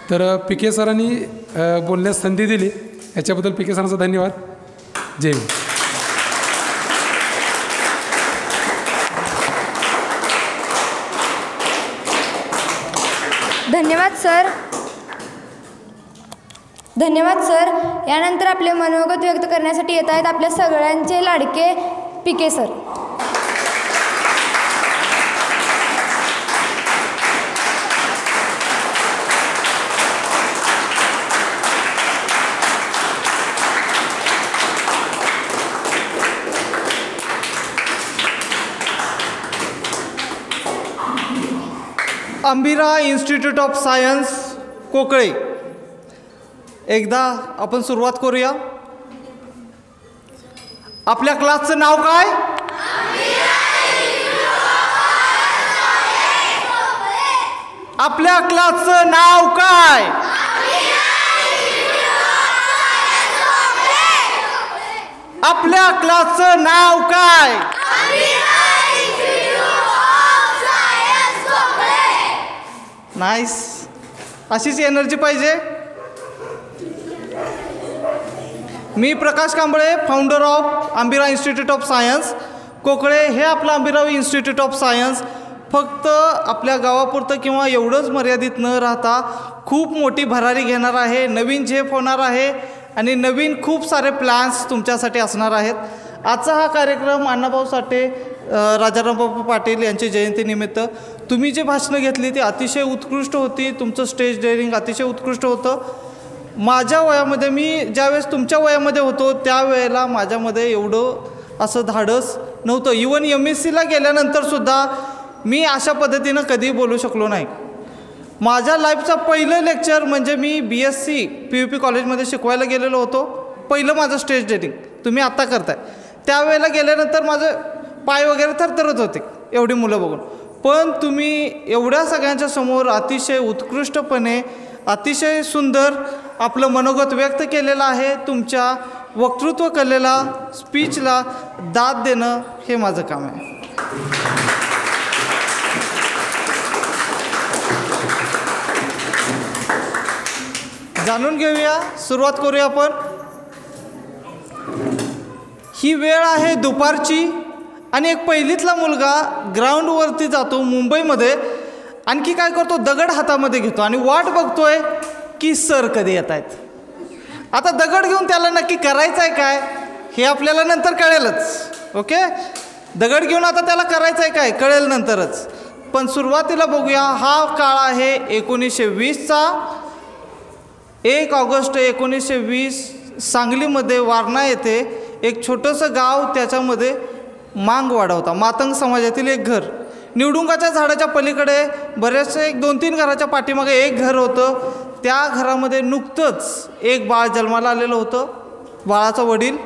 तर पी.के. सरांनी बोलण्यास संधी दिली, याच्याबद्दल पी.के. सरांचा धन्यवाद. जय हिंद. धन्यवाद सर. यानंतर आपले मनोगत व्यक्त करण्यासाठी येत आहेत आपल्या सगळ्यांचे लाडके P K. Sir. Ambira institute of science Kokale, एकदा आपण सुरुवात करूया. आपल्या क्लासचं नाव काय? आपल्या क्लासचं नाव काय? आपल्या क्लासचं नाव काय? नाईस. अशीच एनर्जी पाहिजे. मी Prakash Kamble, founder of Ambira institute of science Kokale. हे आपलं अंबिरा इन्स्टिट्यूट ऑफ सायन्स फक्त आपल्या गावापुरतं किंवा एवढंच मर्यादित न राहता खूप मोठी भरारी घेणार आहे, नवीन झेप होणार आहे आणि नवीन खूप सारे प्लॅन्स तुमच्यासाठी असणार आहेत. आजचा हा कार्यक्रम अण्णाभाऊ साठे, राजारामबापू पाटील यांची जयंतीनिमित्त तुम्ही जे भाषणं घेतली ती अतिशय उत्कृष्ट होती. तुमचं स्टेज डेअरिंग अतिशय उत्कृष्ट होतं. माझ्या वयामध्ये, मी ज्यावेळेस तुमच्या वयामध्ये होतो त्यावेळेला माझ्यामध्ये एवढं असं धाडस नव्हतं. इवन MScला गेल्यानंतरसुद्धा मी अशा पद्धतीनं कधीही बोलू शकलो नाही. माझ्या लाईफचं पहिलं लेक्चर म्हणजे मी BSc PUP कॉलेजमध्ये शिकवायला गेलेलो होतो. पहिलं माझं स्टेज डेअरिंग तुम्ही आत्ता करताय. त्यावेळेला गेल्यानंतर माझं पाय वगैरे थरथरत होते एवढी मुलं बघून. पण तुम्ही एवढ्या सगळ्यांच्या समोर अतिशय उत्कृष्टपणे, अतिशय सुंदर आपलं मनोगत व्यक्त केलेलं आहे. तुमच्या वक्तृत्व कलेला, स्पीचला दाद देणं हे माझं काम आहे. जाणून घेऊया, सुरुवात करूया आपण. ही वेळ आहे दुपारची आणि एक पहिलीतला मुलगा ग्राउंडवरती जातो मुंबईमध्ये. आणखी काय करतो, दगड हातामध्ये घेतो आणि वाट बघतोय की सर कधी येत आहेत. आता दगड घेऊन त्याला नक्की करायचं आहे काय हे आपल्याला नंतर कळेलच. ओके, दगड घेऊन आता त्याला करायचं आहे काय कळेल नंतरच. पण सुरुवातीला बघूया, हा काळ आहे 1920चा. 1 ऑगस्ट 1920 सांगलीमध्ये वारणा येथे एक छोटंसं गाव, त्याच्यामध्ये मांगवाडा होता. मातंग समाजातील एक घर. निवडुंगाच्या झाडाच्या पलीकडे बरेचसे 1-2-3 घराच्या पाठीमागे एक घर होतं. त्या घरामध्ये नुकतंच एक बाळ जन्माला आलेलं होतं. बाळाचं वडील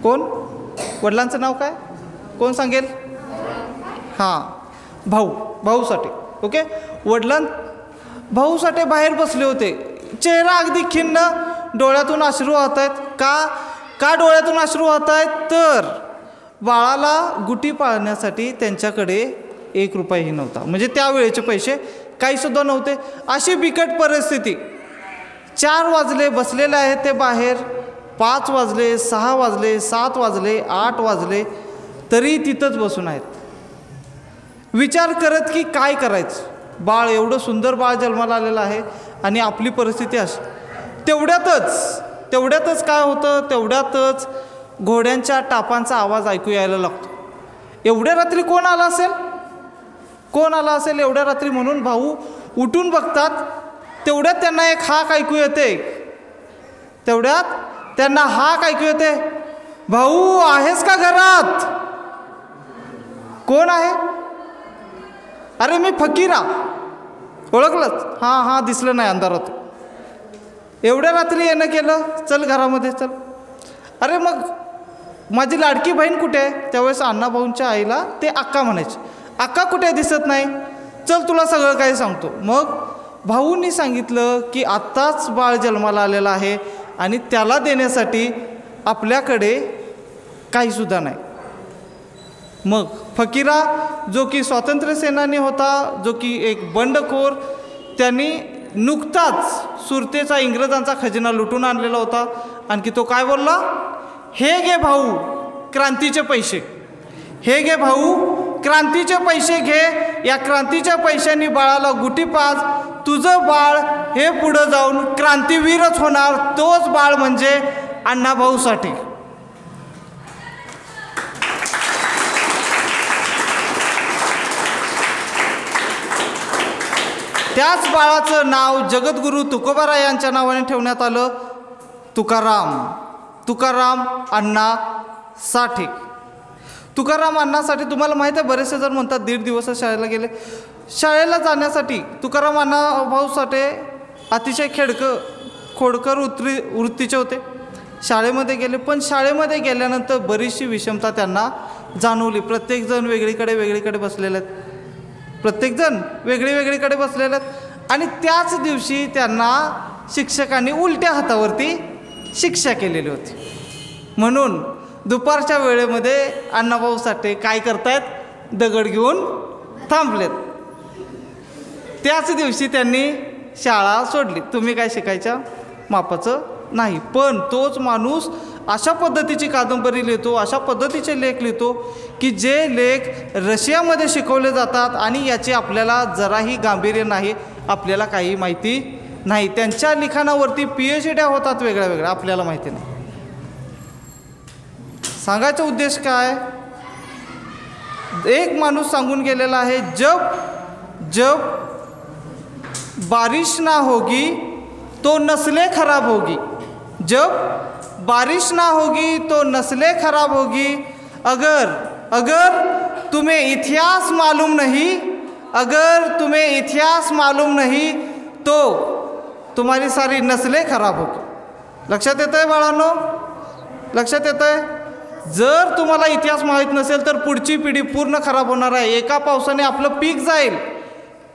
कोण, वडिलांचं नाव काय, कोण सांगेल? हां, भाऊ साठे. ओके, भाऊ साठे बाहेर बसले होते. चेहरा अगदी खिन्न, डोळ्यातून अश्रू वाहत आहेत. का डोळ्यातून अश्रू वाहत आहेत? तर बाळाला गुटी पाळण्यासाठी त्यांच्याकडे 1 रुपयाही नव्हता. म्हणजे त्यावेळेचे पैसे काहीसुद्धा नव्हते. अशी बिकट परिस्थिती. 4 वाजले, बसलेले आहेत ते बाहेर. 5 वाजले, 6 वाजले, 7 वाजले, 8 वाजले, तरी तिथंच बसून आहेत. विचार करत की काय करायचं. बाळ, एवढं सुंदर बाळ जन्माला आलेलं आहे आणि आपली परिस्थिती अशी. तेवढ्यातच काय होतं, तेवढ्यातच घोड्यांच्या टापांचा आवाज ऐकू यायला लागतो. एवढ्या रात्री कोण आला असेल एवढ्या रात्री म्हणून भाऊ उठून बघतात. तेवढ्यात त्यांना एक हाक ऐकू येते. भाऊ, आहेस का घरात? कोण आहे? अरे मी फकीरा. ओळखलंच? हां, दिसलं नाही अंधारात. एवढ्या रात्री येणं केलं, चल घरामध्ये चल. अरे मग माझी लाडकी बहीण कुठे आहे? त्यावेळेस अण्णाभाऊंच्या आईला ते अक्का म्हणायचे. अक्का कुठे दिसत नाही, चल तुला सगळं काही सांगतो. मग भाऊंनी सांगितलं की आत्ताच बाळ जन्माला आलेलं आहे आणि त्याला देण्यासाठी आपल्याकडे काहीसुद्धा नाही. मग फकीरा, जो की स्वातंत्र्य सेनानी होता, जो की एक बंडखोर, त्यांनी नुकताच सुरतेचा इंग्रजांचा खजिना लुटून आणलेला होता. आणखी तो काय बोलला, हे घे भाऊ क्रांतीचे पैसे, हे घे भाऊ क्रांतीचे पैसे घे. या क्रांतीच्या पैशांनी बाळाला गुटी पाज. तुझं बाळ हे पुढं जाऊन क्रांतीवीरच होणार. तोच बाळ म्हणजे अण्णाभाऊ साठे. त्याच बाळाचं नाव जगद्गुरू तुकोबाराय यांच्या नावाने ठेवण्यात आलं. तुकाराम अण्णा साठे. तुकाराम अण्णा साठे, तुम्हाला माहीत आहे, बरेचसे जण म्हणतात 1.5 दिवस शाळेला गेले. शाळेला जाण्यासाठी तुकाराम अण्णा भाऊ साठे अतिशय खोडकर वृत्तीचे होते. शाळेमध्ये गेले, पण शाळेमध्ये गेल्यानंतर बरीचशी विषमता त्यांना जाणवली. प्रत्येकजण वेगळीकडे बसलेले आहेत. आणि त्याच दिवशी त्यांना शिक्षकांनी उलट्या हातावरती शिक्षा केलेली होती. म्हणून दुपारच्या वेळेमध्ये अण्णाभाऊ साठे काय करतायत, दगड घेऊन थांबलेत. त्याच दिवशी त्यांनी शाळा सोडली. तुम्ही काय शिकायच्या मापाचं नाही. पण तोच माणूस अशा पद्धतीची कादंबरी लिहितो, अशा पद्धतीचे लेख लिहितो की जे लेख रशियामध्ये शिकवले जातात आणि याचे आपल्याला जराही गांभीर्य नाही, आपल्याला काही माहिती नाही. त्यांच्या लिखाणावरती PhD होतात वेगळ्या, आपल्याला माहिती नाही. सांगायचा उद्देश काय, एक माणूस सांगून गेलेला आहे, जब बारिश ना होगी तो नस्लें खराब होगी. जब बारिश ना होगी तो नस्लें खराब होगी. अगर तुम्हें इतिहास मालूम नहीं तो तुम्हारी सारी नस्लें खराब होगी. लक्षात येतं आहे बाळांनो? लक्षात येतं आहे? जर तुम्हाला इतिहास माहीत नसेल तर पुढची पिढी पूर्ण खराब होणार आहे. एका पावसाने आपलं पीक जाईल.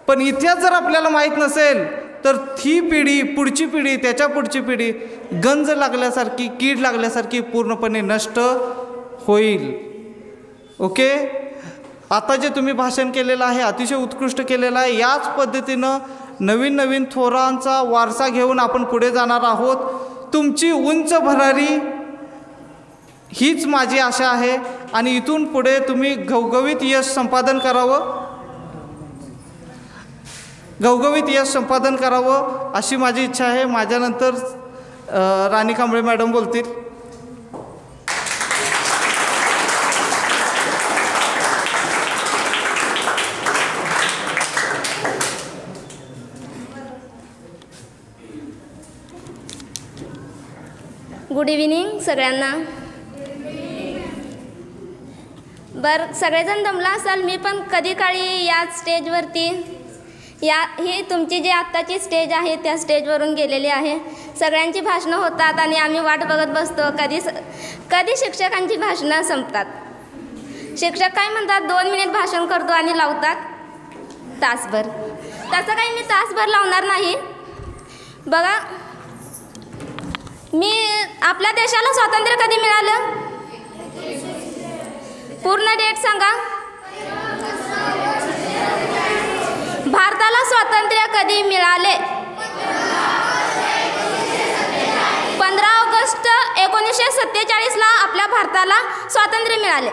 पण इतिहास जर आपल्याला माहीत नसेल तर ती पिढी, पुढची पिढी, त्याच्या पुढची पिढी गंज लागल्यासारखी, कीड लागल्यासारखी पूर्णपणे नष्ट होईल. ओके, आता जे तुम्ही भाषण केलेलं आहे अतिशय उत्कृष्ट केलेलं आहे. याच पद्धतीनं नवीन नवीन थोरांचा वारसा घेऊन आपण पुढे जाणार आहोत. तुमची उंच भरारी हीच माझी आशा आहे आणि इथून पुढे तुम्ही घवघवीत यश संपादन करावं, घवघवीत यश संपादन करावं अशी माझी इच्छा आहे. माझ्यानंतर राणी कांबळे मॅडम बोलतील. गुड इव्हिनिंग सगळ्यांना. बरं, सगळेजण दमला असाल. मी पण कधी काळी या स्टेजवरती ही तुमची जी आत्ताची स्टेज आहे त्या स्टेजवरून गेलेली आहे. सगळ्यांची भाषणं होतात आणि आम्ही वाट बघत बसतो कधी शिक्षकांची भाषणं संपतात. शिक्षक काय म्हणतात, 2 मिनिट भाषण करतो आणि लावतात तासभर. तसं काही मी तासभर लावणार नाही. बघा, मी आपल्या देशाला स्वातंत्र्य कधी मिळालं? पूर्ण डेट सांगा. भारताला स्वातंत्र्य कधी मिळाले? 15 ऑगस्ट 1947ला आपल्या भारताला स्वातंत्र्य मिळाले.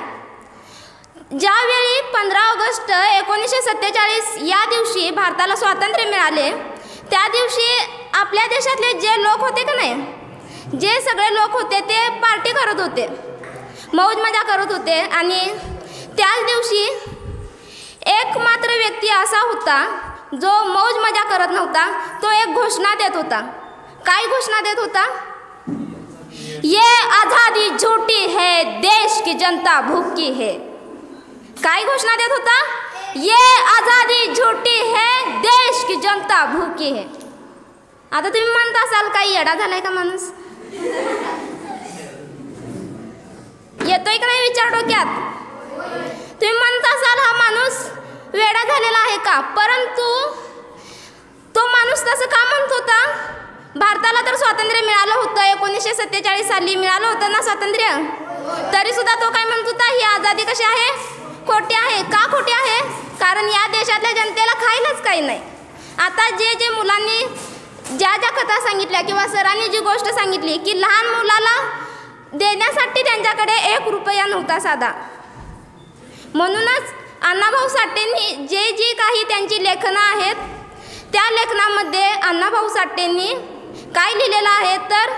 ज्यावेळी 15 ऑगस्ट 1947 या दिवशी भारताला स्वातंत्र्य मिळाले, त्या दिवशी आपल्या देशातले जे लोक होते का नाही, जे सगळे लोक होते ते पार्टी करत होते, मौज मजा करत होते. आणि त्याच दिवशी एक मात्र व्यक्ती असा होता जो मौज मजा करत नव्हता. तो एक घोषणा देत होता. काय घोषणा देत होता? ये आज़ादी झूठी है, देश की जनता भूखी है. काय घोषणा देत होता? ये आज़ादी झूठी है, देश की जनता भूखी है. आता तुम्ही म्हणता असाल काही येडा झालाय का माणूस? येतोय का नाही विचार डोक्यात? तुम्ही म्हणता असाल हा माणूस वेडा झालेला आहे का? परंतु तो माणूस तसं का म्हणत होता? भारताला तर स्वातंत्र्य मिळालं होतं, 1947 साली मिळालं होतं ना स्वातंत्र्य. तरी सुद्धा तो काय म्हणत होता, ही आझादी कशी आहे? खोटी आहे. का खोटी आहे? कारण या देशातल्या जनतेला खायलाच काही नाही. आता जे मुलांनी ज्या कथा सांगितल्या किंवा सरांनी जी गोष्ट सांगितली की लहान मुलाला देण्यासाठी त्यांच्याकडे 1 रुपया नव्हता साधा. म्हणूनच अण्णाभाऊ साठेंनी जी काही त्यांची लेखनं आहेत त्या लेखनामध्ये अण्णाभाऊ साठेंनी काय लिहिलेलं आहे तर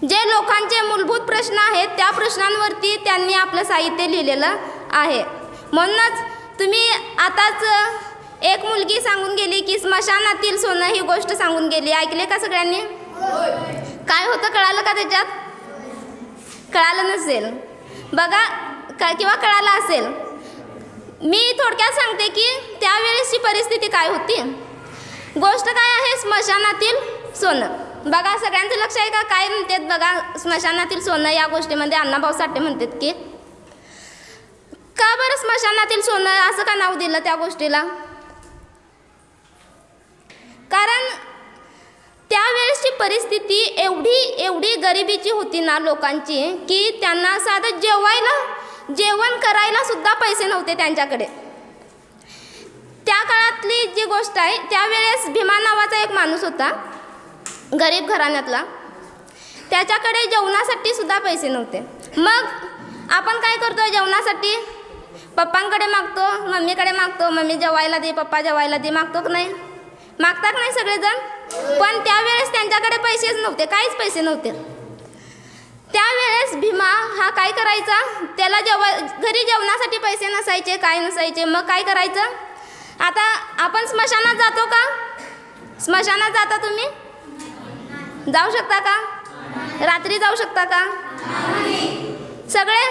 जे लोकांचे मूलभूत प्रश्न आहेत त्या प्रश्नांवरती त्यांनी आपलं साहित्य लिहिलेलं आहे. म्हणूनच तुम्ही आताच एक मुलगी सांगून गेली की स्मशानातील सोनं ही गोष्ट सांगून गेली. ऐकले का सगळ्यांनी? काय होतं कळालं का त्याच्यात? कळालं नसेल बघा, किंवा कळालं असेल. मी थोडक्यात सांगते की त्यावेळेसची परिस्थिती काय होती. गोष्ट काय आहे? स्मशानातील सोनं. बघा, सगळ्यांचं लक्ष आहे का? काय म्हणतात बघा, स्मशानातील सोनं या गोष्टीमध्ये अण्णाभाऊ साठे म्हणतात की का बरं स्मशानातील सोनं असं का नाव दिलं त्या गोष्टीला? कारण त्यावेळेसची परिस्थिती एवढी गरिबीची होती ना लोकांची की त्यांना साधं जेवण करायला सुद्धा पैसे नव्हते त्यांच्याकडे. त्या काळातली जी गोष्ट आहे, त्यावेळेस भीमा नावाचा एक माणूस होता गरीब घराण्यातला. त्याच्याकडे जेवणासाठी सुद्धा पैसे नव्हते. मग आपण काय करतो? जेवणासाठी पप्पांकडे मागतो, मम्मीकडे मागतो, मम्मी जेवायला दे, पप्पा जेवायला दे. मागतो की नाही? मागतात नाही सगळेजण? पण त्यावेळेस त्यांच्याकडे पैसेच नव्हते, काहीच पैसे नव्हते. त्यावेळेस भीमा हा काय करायचा? त्याला घरी जेवणासाठी पैसे नसायचे, काय नसायचे. मग काय करायचं? आता आपण स्मशानात जातो का? स्मशानात जाता तुम्ही? जाऊ शकता का? रात्री जाऊ शकता का? सगळे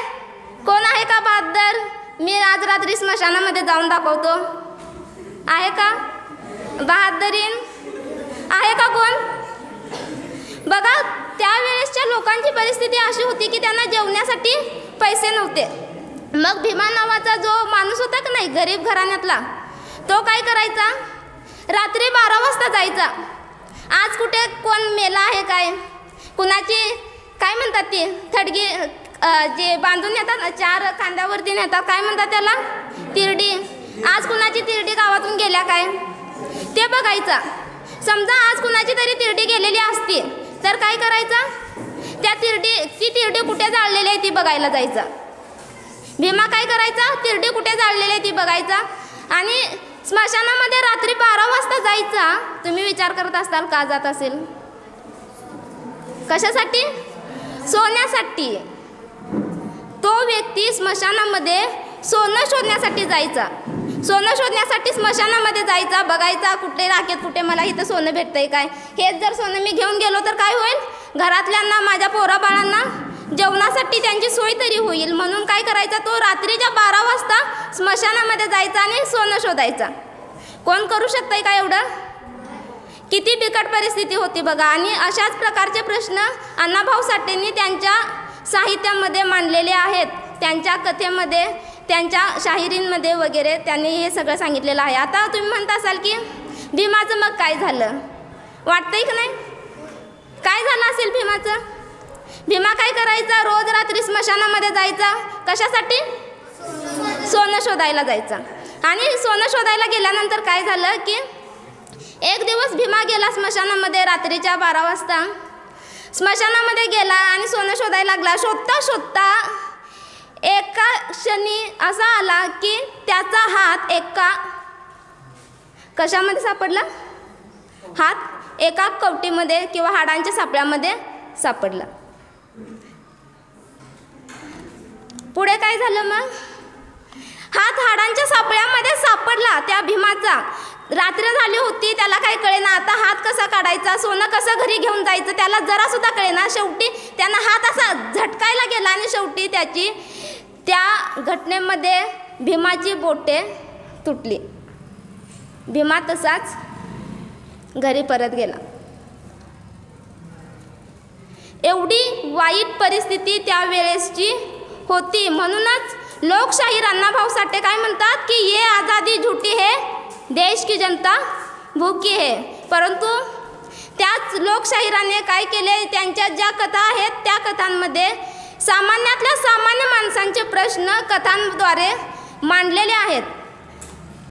कोण आहे का बहादर? मी आज रात्री स्मशानामध्ये जाऊन दाखवतो. आहे का बहादरीन? आहे का कोण? बघा, त्यावेळेसच्या लोकांची परिस्थिती अशी होती की त्यांना जेवण्यासाठी पैसे नव्हते. मग भीमा नावाचा जो माणूस होता की नाही गरीब घराण्यातला, तो काय करायचा? रात्री 12 वाजता जायचा. आज कुठे कोण मेला आहे काय, कुणाची काय म्हणतात ती थडगी जे बांधून येतात ना 4 खांद्यावरती नेतात, काय म्हणतात त्याला, तिरडी. आज कुणाची तिरडी गावातून गेल्या काय ते बघायचा. समजा आज कुणाची तरी तिरडी गेलेली असती तर काय करायचं, ती तिरडी कुठे जाळलेली आहे ती बघायला जायचा. भीमा काय करायचा, तिरडी कुठे जाळलेली आहे ती बघायचा आणि स्मशानामध्ये रात्री 12 वाजता जायचा. तुम्ही विचार करत असाल का जात असेल, कशासाठी, सोन्यासाठी. तो व्यक्ती स्मशानामध्ये सोनं शोधण्यासाठी जायचा. सोनं शोधण्यासाठी स्मशानामध्ये जायचा, बघायचा कुठे राखेत कुठे मला इथं सोनं भेटतंय काय. हेच जर सोनं मी घेऊन गेलो तर काय होईल, घरातल्यांना माझ्या पोराबाळांना जेवणासाठी त्यांची सोय तरी होईल. म्हणून काय करायचा, तो रात्रीच्या 12 वाजता स्मशानामध्ये जायचा आणि सोनं शोधायचा. कोण करू शकतंय का एवढं, किती बिकट परिस्थिती होती बघा. आणि अशाच प्रकारचे प्रश्न अण्णाभाऊ साठेंनी त्यांच्या साहित्यामध्ये मांडलेले आहेत. त्यांच्या कथेमध्ये, त्यांच्या शाहिरींमध्ये वगैरे त्यांनी हे सगळं सांगितलेलं आहे. आता तुम्ही म्हणता असाल की भीमाचं मग काय झालं, वाटतंय की नाही, काय झालं असेल भीमाचं. भीमा काय करायचा, रोज रात्री स्मशानामध्ये जायचा, कशासाठी, सोनं शोधायला जायचा. आणि सोनं शोधायला गेल्यानंतर काय झालं की एक दिवस भीमा गेला स्मशानामध्ये रात्रीच्या 12 वाजता. स्मशानामध्ये गेला आणि सोनं शोधायला लागला. शोधता शोधता एका क्षणी असा आला की त्याचा हात एका कशामध्ये सापडला, हात एका कवटीमध्ये किंवा हाडांच्या सापळ्यामध्ये सापडला. पुढे काय झालं मग, हात हाडांच्या सापळ्यामध्ये सापडला त्या भीमाचा. रात्र झाली होती, त्याला काय कळेना आता हात कसा काढायचा, सोनं कसं घरी घेऊन जायचं त्याला जरा सुद्धा कळेना. शेवटी त्यानं हात असा झटकायला गेला आणि शेवटी त्या घटनेमध्ये भीमाची बोटे तुटली. भीमा तसाच घरी परत गेला. एवढी वाईट परिस्थिती त्यावेळेसची होती. म्हणूनच लोकशाहीर अण्णाभाऊ साठे काय म्हणतात की ये आज़ादी झूठी है, देश की जनता भूकी है. परंतु त्याच लोकशाहीराने काय केले, त्यांच्या ज्या कथा आहेत त्या कथांमध्ये सामान्यातल्या सामान्य माणसांचे प्रश्न कथांद्वारे मांडलेले आहेत.